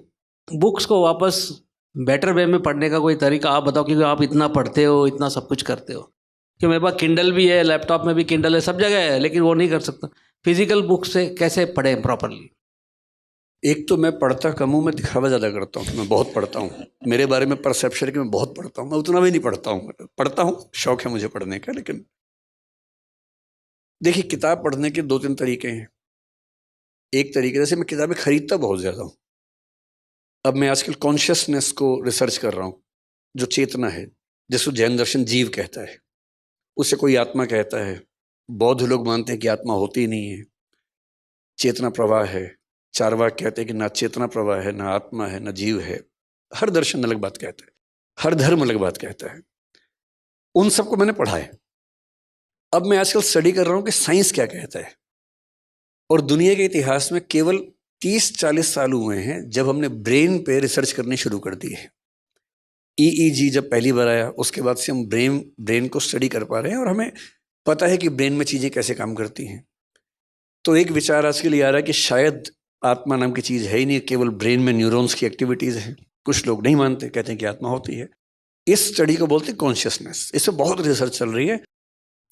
S4: बुक्स को वापस बेटर वे में पढ़ने का कोई तरीका आप बताओ, क्योंकि आप इतना पढ़ते हो, इतना सब कुछ करते हो। कि मेरे पास किंडल भी है, लैपटॉप में भी किंडल है, सब जगह है, लेकिन वो नहीं कर सकता। फिजिकल बुक से कैसे पढ़ें प्रॉपरली?
S2: एक तो मैं पढ़ता कम हूँ, मैं दिखावा ज़्यादा करता हूँ, मैं बहुत पढ़ता हूँ। मेरे बारे में परसेप्शन है कि मैं बहुत पढ़ता हूँ, मैं उतना भी नहीं पढ़ता हूँ, शौक है मुझे पढ़ने का। लेकिन देखिए, किताब पढ़ने के 2-3 तरीके हैं। एक तरीके से मैं किताबें खरीदता बहुत ज़्यादा हूँ। अब मैं आजकल कॉन्शियसनेस को रिसर्च कर रहा हूँ, जो चेतना है, जिसको जैन दर्शन जीव कहता है, उसे कोई आत्मा कहता है। बौद्ध लोग मानते हैं कि आत्मा होती ही नहीं है, चेतना प्रवाह है। चारवाक कहते हैं कि ना चेतना प्रवाह है, ना आत्मा है, ना जीव है। हर दर्शन अलग बात कहता है, हर धर्म अलग बात कहता है। उन सबको मैंने पढ़ा है। अब मैं आजकल स्टडी कर रहा हूँ कि साइंस क्या कहता है। और दुनिया के इतिहास में केवल 30-40 साल हुए हैं जब हमने ब्रेन पे रिसर्च करनी शुरू कर दी है। EEG जब पहली बार आया, उसके बाद से हम ब्रेन को स्टडी कर पा रहे हैं और हमें पता है कि ब्रेन में चीज़ें कैसे काम करती हैं। तो एक विचार आज के लिए आ रहा है कि शायद आत्मा नाम की चीज़ है ही नहीं, केवल ब्रेन में न्यूरॉन्स की एक्टिविटीज़ हैं। कुछ लोग नहीं मानते, कहते हैं कि आत्मा होती है। इस स्टडी को बोलते हैं कॉन्शियसनेस। इससे बहुत रिसर्च चल रही है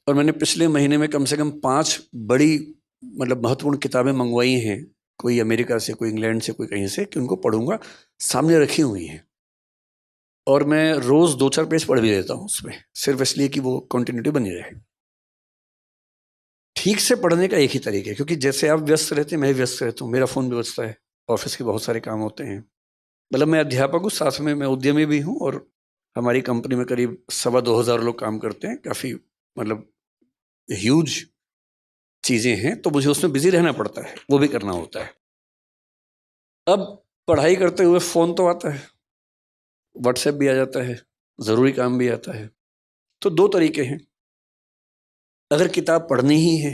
S2: और मैंने पिछले महीने में कम से कम 5 बड़ी महत्वपूर्ण किताबें मंगवाई हैं, कोई अमेरिका से, कोई इंग्लैंड से, कोई कहीं से, कि उनको पढ़ूंगा, सामने रखी हुई हैं। और मैं रोज़ 2-4 पेज पढ़ भी लेता हूँ उसमें, सिर्फ इसलिए कि वो कंटिन्यूटी बनी रहे। ठीक से पढ़ने का एक ही तरीका है, क्योंकि जैसे आप व्यस्त रहते हैं, मैं भी व्यस्त रहता हूँ, मेरा फ़ोन भी बजता है, ऑफिस के बहुत सारे काम होते हैं। मैं अध्यापक हूँ, साथ में मैं उद्यमी भी हूँ और हमारी कंपनी में करीब 2,500 लोग काम करते हैं। काफ़ी ह्यूज चीज़ें हैं, तो मुझे उसमें बिजी रहना पड़ता है, वो भी करना होता है। अब पढ़ाई करते हुए फ़ोन तो आता है, व्हाट्सएप भी आ जाता है, ज़रूरी काम भी आता है। तो 2 तरीके हैं। अगर किताब पढ़नी ही है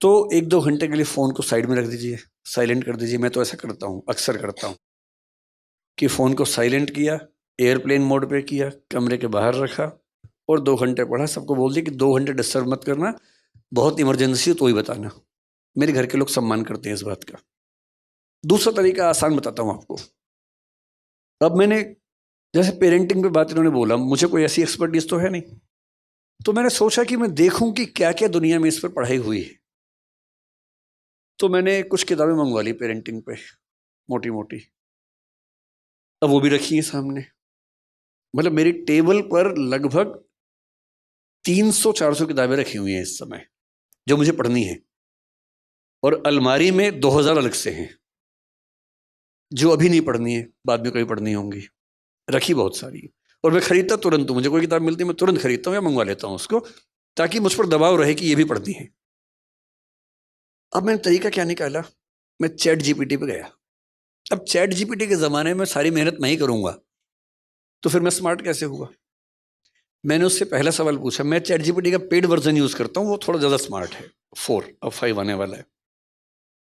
S2: तो 1-2 घंटे के लिए फ़ोन को साइड में रख दीजिए, साइलेंट कर दीजिए। मैं तो ऐसा करता हूँ, अक्सर करता हूँ कि फ़ोन को साइलेंट किया, एयरप्लेन मोड पे किया, कमरे के बाहर रखा और 2 घंटे पढ़ा। सबको बोल दिया कि 2 घंटे डिस्टर्ब मत करना, बहुत इमरजेंसी हो तो ही बताना। मेरे घर के लोग सम्मान करते हैं इस बात का। दूसरा तरीका आसान बताता हूँ आपको। अब मैंने जैसे पेरेंटिंग पे बात इन्होंने बोला, मुझे कोई ऐसी एक्सपर्टीज तो है नहीं, तो मैंने सोचा कि मैं देखूं कि क्या क्या दुनिया में इस पर पढ़ाई हुई है। तो मैंने कुछ किताबें मंगवा ली पेरेंटिंग पे, मोटी मोटी। अब वो भी रखी है सामने। मतलब मेरी टेबल पर लगभग 300-400 किताबें रखी हुई हैं इस समय जो मुझे पढ़नी है, और अलमारी में 2000 अलग से हैं जो अभी नहीं पढ़नी है, बाद में कभी पढ़नी होंगी। रखी बहुत सारी, और मैं खरीदता तुरंत हूँ। मुझे कोई किताब मिलती है मैं तुरंत खरीदता हूँ या मंगवा लेता हूँ उसको, ताकि मुझ पर दबाव रहे कि ये भी पढ़नी है। अब मैंने तरीका क्या निकाला, मैं चैट जीपीटी पे गया। अब चैट जीपीटी के ज़माने में सारी मेहनत मैं ही करूँगा तो फिर मैं स्मार्ट कैसे हुआ। मैंने उससे पहला सवाल पूछा। मैं चैट जीपीटी का पेड वर्जन यूज़ करता हूँ, वो थोड़ा ज़्यादा स्मार्ट है, 4, अब 5 आने वाला है।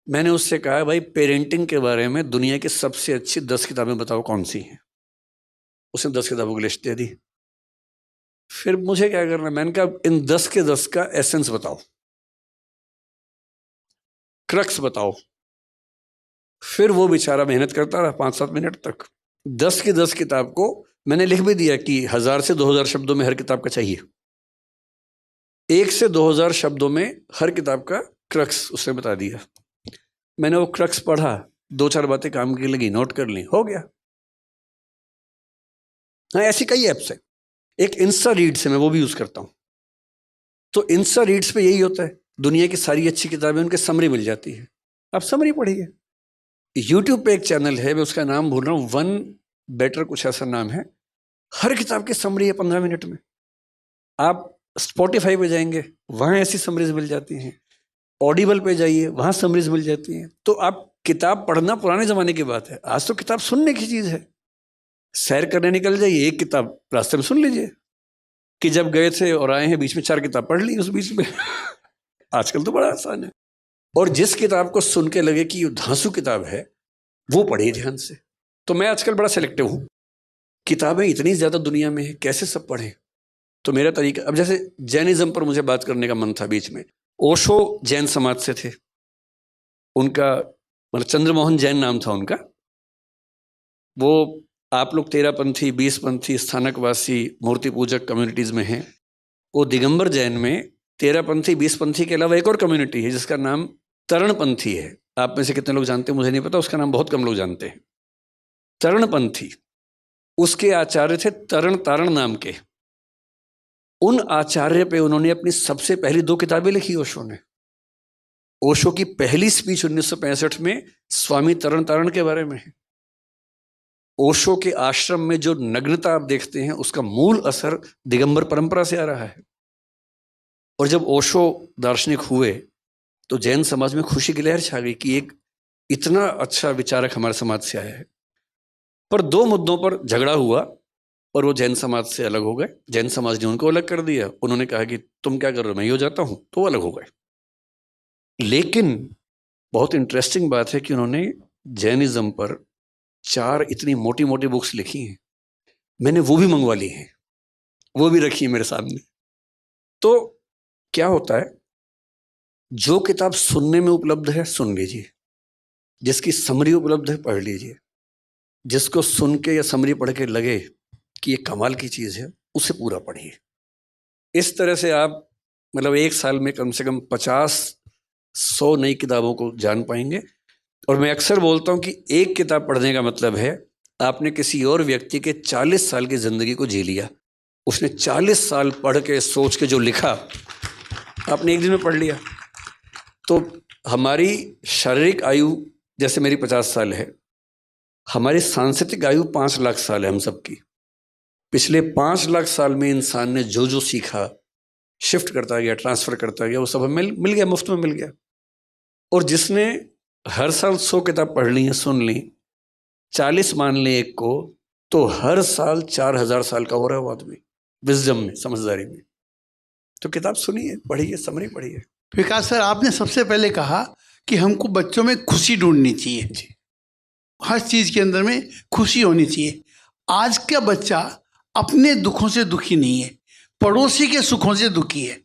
S2: मैंने उससे कहा भाई पेरेंटिंग के बारे में दुनिया की सबसे अच्छी 10 किताबें बताओ कौन सी हैं। उसने 10 किताबों की लिस्ट दे दी। फिर मुझे क्या करना, मैंने कहा इन 10 के 10 का एसेंस बताओ, क्रक्स बताओ। फिर वो बेचारा मेहनत करता रहा 5-7 मिनट तक। 10 की 10 किताब को मैंने लिख भी दिया कि 1000 से 2000 शब्दों में हर किताब का चाहिए। 1 से 2000 शब्दों में हर किताब का क्रक्स उसने बता दिया। मैंने वो क्रक्स पढ़ा, 2-4 बातें काम की लगी, नोट कर ली, हो गया। हाँ, ऐसी कई ऐप्स है। एक इंस्टा रीड्स है, मैं वो भी यूज़ करता हूँ। तो इंस्टा रीड्स पे यही होता है, दुनिया की सारी अच्छी किताबें उनके समरी मिल जाती है, आप समरी पढ़िए। यूट्यूब पे एक चैनल है, मैं उसका नाम भूल रहा हूँ, वन बेटर कुछ ऐसा नाम है। हर किताब की समरी है 15 मिनट में। आप स्पॉटिफाई पे जाएंगे, वहाँ ऐसी समरीज मिल जाती हैं। ऑडिबल पे जाइए, वहाँ समरीज मिल जाती हैं। तो आप किताब पढ़ना पुराने ज़माने की बात है, आज तो किताब सुनने की चीज़ है। सैर करने निकल जाइए, एक किताब रास्ते में सुन लीजिए कि जब गए थे और आए हैं, बीच में 4 किताब पढ़ ली उस बीच में। आजकल तो बड़ा आसान है। और जिस किताब को सुन के लगे कि ये धांसू किताब है, वो पढ़िए ध्यान से। तो मैं आजकल बड़ा सेलेक्टिव हूँ। किताबें इतनी ज़्यादा दुनिया में है, कैसे सब पढ़ें। तो मेरा तरीका, अब जैसे जैनिज्म पर मुझे बात करने का मन था बीच में। ओशो जैन समाज से थे, उनका मतलब चंद्रमोहन जैन नाम था उनका। वो आप लोग 13पंथी, 20पंथी, स्थानकवासी, मूर्ति पूजक कम्युनिटीज़ में हैं। वो दिगंबर जैन में 13पंथी, 20पंथी के अलावा एक और कम्युनिटी है जिसका नाम तरणपंथी है। आप में से कितने लोग जानते हैं मुझे नहीं पता, उसका नाम बहुत कम लोग जानते हैं। तरणपंथी, उसके आचार्य थे तरण तारण नाम के। उन आचार्य पे उन्होंने अपनी सबसे पहली 2 किताबें लिखी ओशो ने। ओशो की पहली स्पीच 1965 में स्वामी तरण तारण के बारे में है। ओशो के आश्रम में जो नग्नता आप देखते हैं, उसका मूल असर दिगंबर परंपरा से आ रहा है। और जब ओशो दार्शनिक हुए तो जैन समाज में खुशी की लहर छा गई कि एक इतना अच्छा विचारक हमारे समाज से आया है। पर 2 मुद्दों पर झगड़ा हुआ और वो जैन समाज से अलग हो गए। जैन समाज ने उनको अलग कर दिया। उन्होंने कहा कि तुम क्या कर रहे हो, मैं ही हो जाता हूं, तो वो अलग हो गए। लेकिन बहुत इंटरेस्टिंग बात है कि उन्होंने जैनिज्म पर 4 इतनी मोटी मोटी बुक्स लिखी हैं। मैंने वो भी मंगवा ली हैं, वो भी रखी है मेरे सामने। तो क्या होता है, जो किताब सुनने में उपलब्ध है सुन लीजिए, जिसकी समरी उपलब्ध है पढ़ लीजिए, जिसको सुन के या समरी पढ़ के लगे कि ये कमाल की चीज़ है, उसे पूरा पढ़िए। इस तरह से आप मतलब एक साल में कम से कम 50-100 नई किताबों को जान पाएंगे। और मैं अक्सर बोलता हूँ कि एक किताब पढ़ने का मतलब है आपने किसी और व्यक्ति के 40 साल की ज़िंदगी को जी लिया। उसने 40 साल पढ़ के सोच के जो लिखा, आपने एक दिन में पढ़ लिया। तो हमारी शारीरिक आयु जैसे मेरी 50 साल है, हमारी सांस्कृतिक आयु 5 लाख साल है हम सबकी। पिछले 5 लाख साल में इंसान ने जो जो सीखा, शिफ्ट करता गया, ट्रांसफ़र करता गया, वो सब हमें मिल गया, मुफ्त में मिल गया। और जिसने हर साल 100 किताब पढ़ ली हैं, सुन ली, 40 मान लें एक को, तो हर साल 4000 साल का हो रहा है वो आदमी, विजडम में, समझदारी में। तो किताब सुनिए, पढ़िए, समरी पढ़िए।
S5: विकास सर, आपने सबसे पहले कहा कि हमको बच्चों में खुशी ढूंढनी चाहिए, हर चीज़ के अंदर में खुशी होनी चाहिए। आज का बच्चा अपने दुखों से दुखी नहीं है, पड़ोसी के सुखों से दुखी है।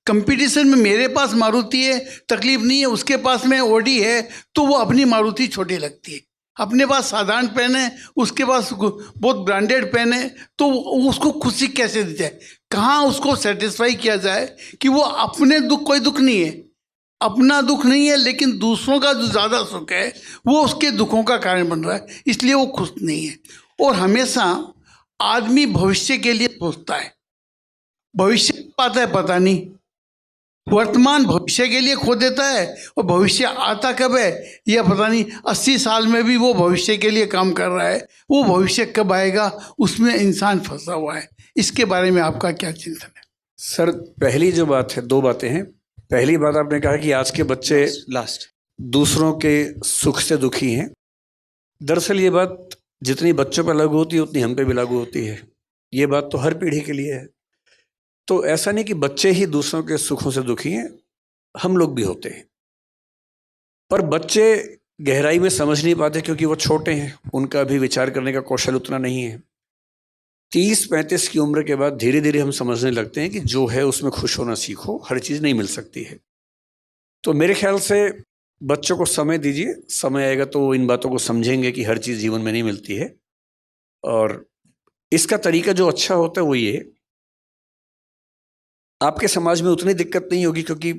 S5: कंपटीशन में मेरे पास मारुति है, तकलीफ नहीं है, उसके पास में ओडी है, तो वो अपनी मारुति छोटी लगती है। अपने पास साधारण पेन है, उसके पास बहुत ब्रांडेड पेन है, तो उसको खुशी कैसे दी जाए, कहाँ उसको सेटिस्फाई किया जाए कि वो अपने दुख, कोई दुख नहीं है, अपना दुख नहीं है, लेकिन दूसरों का जो ज़्यादा सुख है वो उसके दुखों का कारण बन रहा है, इसलिए वो खुश नहीं है। और हमेशा आदमी भविष्य के लिए सोचता है, भविष्य आता है पता नहीं, वर्तमान भविष्य के लिए खो देता है, और भविष्य आता कब है यह पता नहीं। 80 साल में भी वो भविष्य के लिए काम कर रहा है, वो भविष्य कब आएगा उसमें इंसान फंसा हुआ है। इसके बारे में आपका क्या चिंतन है?
S2: सर, पहली जो बात है, दो बातें हैं। पहली बात आपने कहा कि आज के बच्चे
S1: लास्ट
S2: दूसरों के सुख से दुखी हैं। दरअसल ये बात जितनी बच्चों पर लागू होती है उतनी हम पे भी लागू होती है। ये बात तो हर पीढ़ी के लिए है। तो ऐसा नहीं कि बच्चे ही दूसरों के सुखों से दुखी हैं, हम लोग भी होते हैं। पर बच्चे गहराई में समझ नहीं पाते क्योंकि वो छोटे हैं, उनका अभी विचार करने का कौशल उतना नहीं है। 30-35 की उम्र के बाद धीरे धीरे हम समझने लगते हैं कि जो है उसमें खुश होना सीखो, हर चीज़ नहीं मिल सकती है। तो मेरे ख्याल से बच्चों को समय दीजिए, समय आएगा तो इन बातों को समझेंगे कि हर चीज़ जीवन में नहीं मिलती है। और इसका तरीका जो अच्छा होता है वो ये, आपके समाज में उतनी दिक्कत नहीं होगी क्योंकि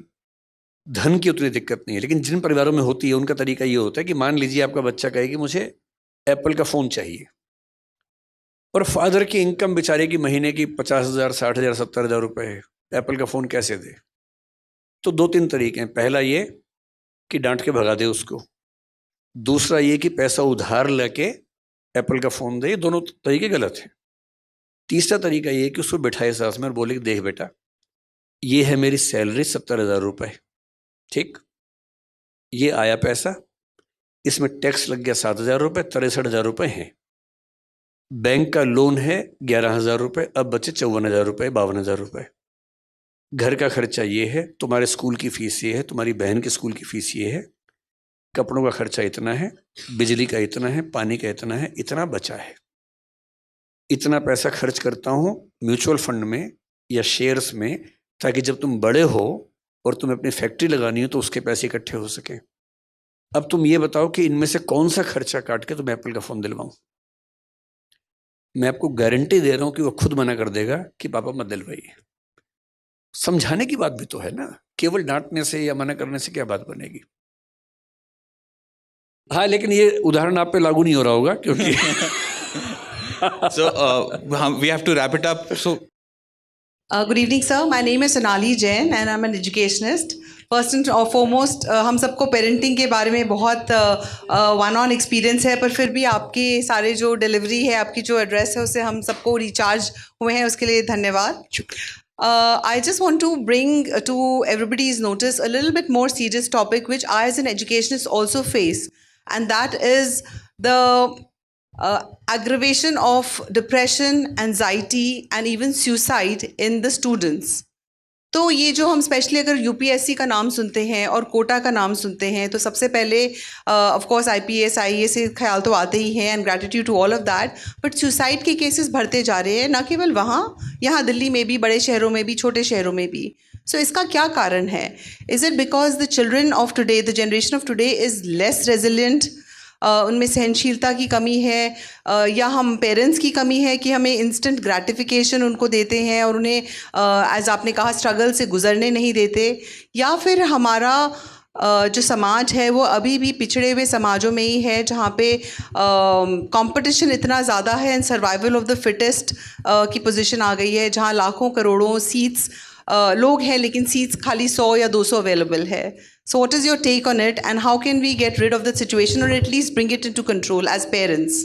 S2: धन की उतनी दिक्कत नहीं है, लेकिन जिन परिवारों में होती है उनका तरीका ये होता है कि मान लीजिए आपका बच्चा कहे कि मुझे एप्पल का फ़ोन चाहिए, और फादर की इनकम बेचारे की महीने की 50,000, 60,000, 70,000 रुपये है, एप्पल का फ़ोन कैसे दे? तो 2-3 तरीके हैं। पहला ये कि डांट के भगा दे उसको, दूसरा ये कि पैसा उधार लेके एप्पल का फ़ोन दे। ये दोनों तरीके गलत हैं। तीसरा तरीका ये कि उसको बिठाए साथ में और बोले कि देख बेटा, ये है मेरी सैलरी 70,000 रुपये, ठीक, ये आया पैसा, इसमें टैक्स लग गया 7,000 रुपये, 63,000 रुपये हैं, बैंक का लोन है 11,000 रुपये, अब बचे 54,000 रुपये, 52,000 रुपये, घर का खर्चा ये है, तुम्हारे स्कूल की फ़ीस ये है, तुम्हारी बहन के स्कूल की फ़ीस ये है, कपड़ों का खर्चा इतना है, बिजली का इतना है, पानी का इतना है, इतना बचा है, इतना पैसा खर्च करता हूँ म्यूचुअल फंड में या शेयर्स में, ताकि जब तुम बड़े हो और तुम्हें अपनी फैक्ट्री लगानी हो तो उसके पैसे इकट्ठे हो सकें। अब तुम ये बताओ कि इनमें से कौन सा खर्चा काट के तुम्हें एप्पल का फ़ोन दिलवाऊं? मैं आपको गारंटी दे रहा हूं कि वो खुद मना कर देगा कि पापा मत दिलवाइए। समझाने की बात भी तो है ना, केवल डांटने से या मना करने से क्या बात बनेगी? हाँ, लेकिन ये उदाहरण आप पे लागू नहीं हो रहा होगा क्योंकि
S1: so we have to wrap it up. So
S6: Good evening, sir. My name is Sonali Jain and I'm an educationist. First and foremost, हम सबको पेरेंटिंग के बारे में बहुत वन ऑन एक्सपीरियंस है, पर फिर भी आपके सारे जो डिलीवरी है, आपकी जो एड्रेस है, उससे हम सबको रिचार्ज हुए हैं, उसके लिए धन्यवाद. I just want to bring to everybody's notice a little bit more serious topic which I as an educationist also face, and that is the aggravation of depression, anxiety and even suicide in the students. तो ये जो हम स्पेशली अगर यूपीएससी का नाम सुनते हैं और कोटा का नाम सुनते हैं तो सबसे पहले ऑफ कोर्स आईपीएस आईएएस से ख्याल तो आते ही हैं, and gratitude to all of that. But suicide के केसेस बढ़ते जा रहे हैं, ना केवल वहाँ, यहाँ दिल्ली में भी, बड़े शहरों में भी, छोटे शहरों में भी. सो इसका क्या कारण है? Is it because the children of today, the generation of today is less resilient, उनमें सहनशीलता की कमी है, या हम पेरेंट्स की कमी है कि हमें इंस्टेंट ग्रैटिफिकेशन उनको देते हैं और उन्हें एज आपने कहा स्ट्रगल से गुजरने नहीं देते, या फिर हमारा जो समाज है वो अभी भी पिछड़े हुए समाजों में ही है जहाँ पे कंपटीशन इतना ज़्यादा है and survival of the fittest की पोजीशन आ गई है, जहाँ लाखों करोड़ों सीट्स लोग हैं लेकिन सीट्स खाली 100 या 200 अवेलेबल है. So what is your take on it, and how can we get rid of the situation or at least bring it into control as parents?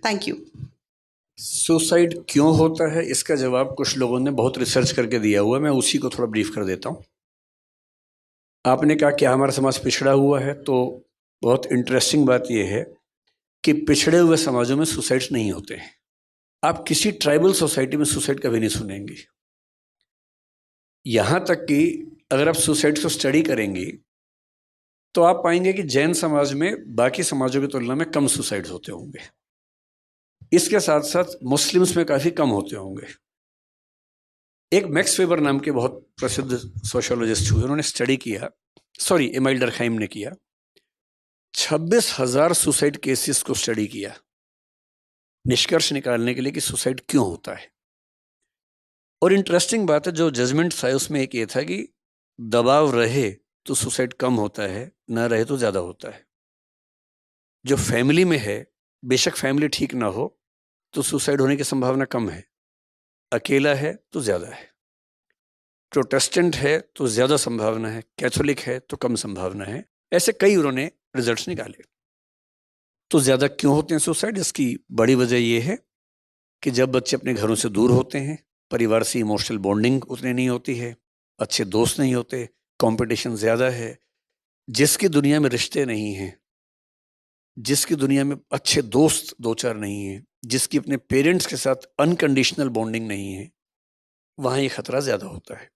S6: Thank you.
S2: Suicide क्यों होता है, इसका जवाब कुछ लोगों ने बहुत रिसर्च करके दिया हुआ है, मैं उसी को थोड़ा ब्रीफ कर देता हूँ. आपने कहा कि हमारा समाज पिछड़ा हुआ है, तो बहुत इंटरेस्टिंग बात यह है कि पिछड़े हुए समाजों में सुसाइड्स नहीं होते हैं. आप किसी ट्राइबल सोसाइटी में सुसाइड कभी नहीं सुनेंगे. यहाँ तक कि अगर आप सुसाइड को स्टडी करेंगी तो आप पाएंगे कि जैन समाज में बाकी समाजों की तुलना में कम सुसाइड्स होते होंगे। इसके साथ साथ मुस्लिम्स में काफ़ी कम होते होंगे। एक मैक्स वेबर नाम के बहुत प्रसिद्ध सोशोलॉजिस्ट हुए, उन्होंने स्टडी किया, सॉरी एमाइल डरखाइम ने किया, 26,000 सुसाइड केसेस को स्टडी किया निष्कर्ष निकालने के लिए कि सुसाइड क्यों होता है। और इंटरेस्टिंग बात है, जो जजमेंट था उसमें एक ये था कि दबाव रहे तो सुसाइड कम होता है, ना रहे तो ज़्यादा होता है। जो फैमिली में है, बेशक फैमिली ठीक ना हो तो सुसाइड होने की संभावना कम है, अकेला है तो ज़्यादा है, प्रोटेस्टेंट है तो ज़्यादा संभावना है, कैथोलिक है तो कम संभावना है। ऐसे कई उन्होंने रिजल्ट्स निकाले। तो ज़्यादा क्यों होते हैं सुसाइड? इसकी बड़ी वजह यह है कि जब बच्चे अपने घरों से दूर होते हैं, परिवार से इमोशनल बॉन्डिंग उतनी नहीं होती है, अच्छे दोस्त नहीं होते, कंपटीशन ज़्यादा है, जिसकी दुनिया में रिश्ते नहीं हैं, जिसकी दुनिया में अच्छे दोस्त दो चार नहीं हैं, जिसकी अपने पेरेंट्स के साथ अनकंडीशनल बॉन्डिंग नहीं है, वहाँ ये खतरा ज़्यादा होता है।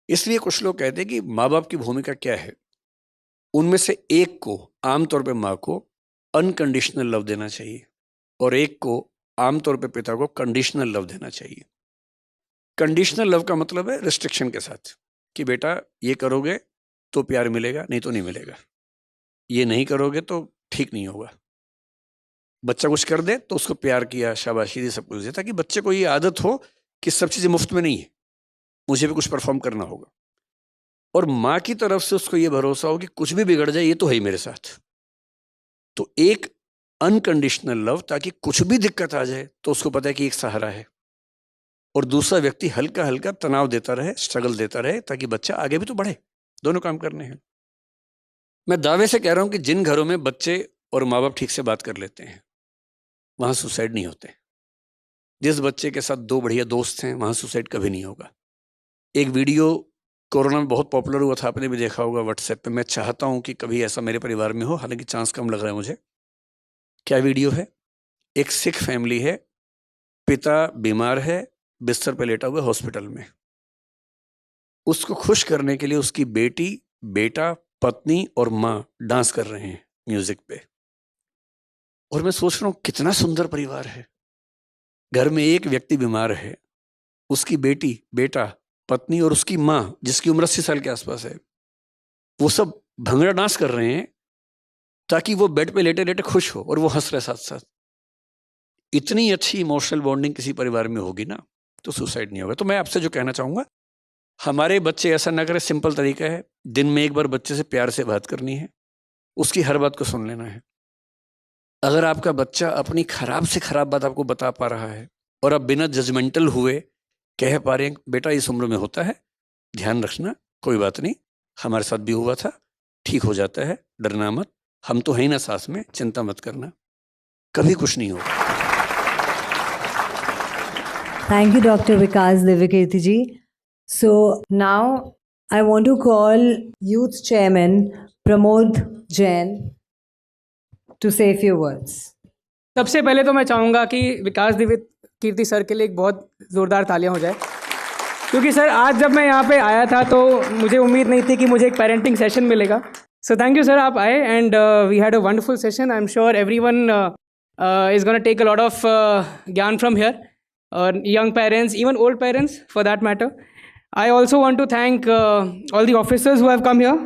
S2: इसलिए कुछ लोग कहते हैं कि माँ बाप की भूमिका क्या है। उनमें से एक को, आमतौर पे माँ को अनकंडीशनल लव देना चाहिए और एक को, आमतौर पे पिता को, कंडीशनल लव देना चाहिए। कंडीशनल लव का मतलब है रिस्ट्रिक्शन के साथ कि बेटा ये करोगे तो प्यार मिलेगा, नहीं तो नहीं मिलेगा, ये नहीं करोगे तो ठीक नहीं होगा। बच्चा कुछ कर दे तो उसको प्यार किया, शाबाशी दी, सब कुछ दिया, ताकि बच्चे को ये आदत हो कि सब चीज़ें मुफ्त में नहीं है, मुझे भी कुछ परफॉर्म करना होगा। और माँ की तरफ से उसको ये भरोसा हो कि कुछ भी बिगड़ जाए ये तो है ही मेरे साथ। तो एक अनकंडीशनल लव, ताकि कुछ भी दिक्कत आ जाए तो उसको पता है कि एक सहारा है, और दूसरा व्यक्ति हल्का हल्का तनाव देता रहे, स्ट्रगल देता रहे, ताकि बच्चा आगे भी तो बढ़े। दोनों काम करने हैं। मैं दावे से कह रहा हूं कि जिन घरों में बच्चे और माँ बाप ठीक से बात कर लेते हैं वहां सुसाइड नहीं होते। जिस बच्चे के साथ दो बढ़िया दोस्त हैं वहां सुसाइड कभी नहीं होगा। एक वीडियो कोरोना में बहुत पॉपुलर हुआ था, आपने भी देखा होगा व्हाट्सएप पे। मैं चाहता हूं कि कभी ऐसा मेरे परिवार में हो, हालांकि चांस कम लग रहा है मुझे। क्या वीडियो है? एक सिख फैमिली है, पिता बीमार है, बिस्तर पे लेटा हुआ हॉस्पिटल में। उसको खुश करने के लिए उसकी बेटी, बेटा, पत्नी और माँ डांस कर रहे हैं म्यूजिक पे। और मैं सोच रहा हूं कितना सुंदर परिवार है। घर में एक व्यक्ति बीमार है, उसकी बेटी, बेटा, पत्नी और उसकी माँ जिसकी उम्र 80 साल के आसपास है, वो सब भंगड़ा डांस कर रहे हैं ताकि वो बेड पे लेटे लेटे खुश हो और वो हंस रहे साथ साथ। इतनी अच्छी इमोशनल बॉन्डिंग किसी परिवार में होगी ना तो सुसाइड नहीं होगा। तो मैं आपसे जो कहना चाहूँगा, हमारे बच्चे ऐसा ना करें। सिंपल तरीका है, दिन में एक बार बच्चे से प्यार से बात करनी है, उसकी हर बात को सुन लेना है। अगर आपका बच्चा अपनी खराब से खराब बात आपको बता पा रहा है और आप बिना जजमेंटल हुए कह पा रहे हैं बेटा इस उम्र में होता है, ध्यान रखना, कोई बात नहीं, हमारे साथ भी हुआ था, ठीक हो जाता है, डरना मत, हम तो हैं ना साथ में, चिंता मत करना, कभी कुछ नहीं होगा।
S7: Thank you, Dr. Vikas Divakirti ji. So now I want to call Youth Chairman Pramod Jain to say a few words.
S8: सबसे पहले तो मैं चाहूँगा कि विकास दिव्यकीर्ति सर के लिए एक बहुत ज़ोरदार तालियां हो जाए, क्योंकि सर आज जब मैं यहाँ पे आया था तो मुझे उम्मीद नहीं थी कि मुझे एक पेरेंटिंग सेशन मिलेगा। सो थैंक यू सर, आप आए and we had a wonderful session. I am sure everyone is gonna take a lot of ज्ञान from here, young parents, even old parents for that matter. I also want to thank all the officers who have come here.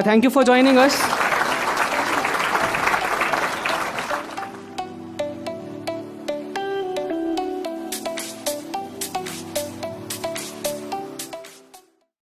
S8: Thank you for joining us.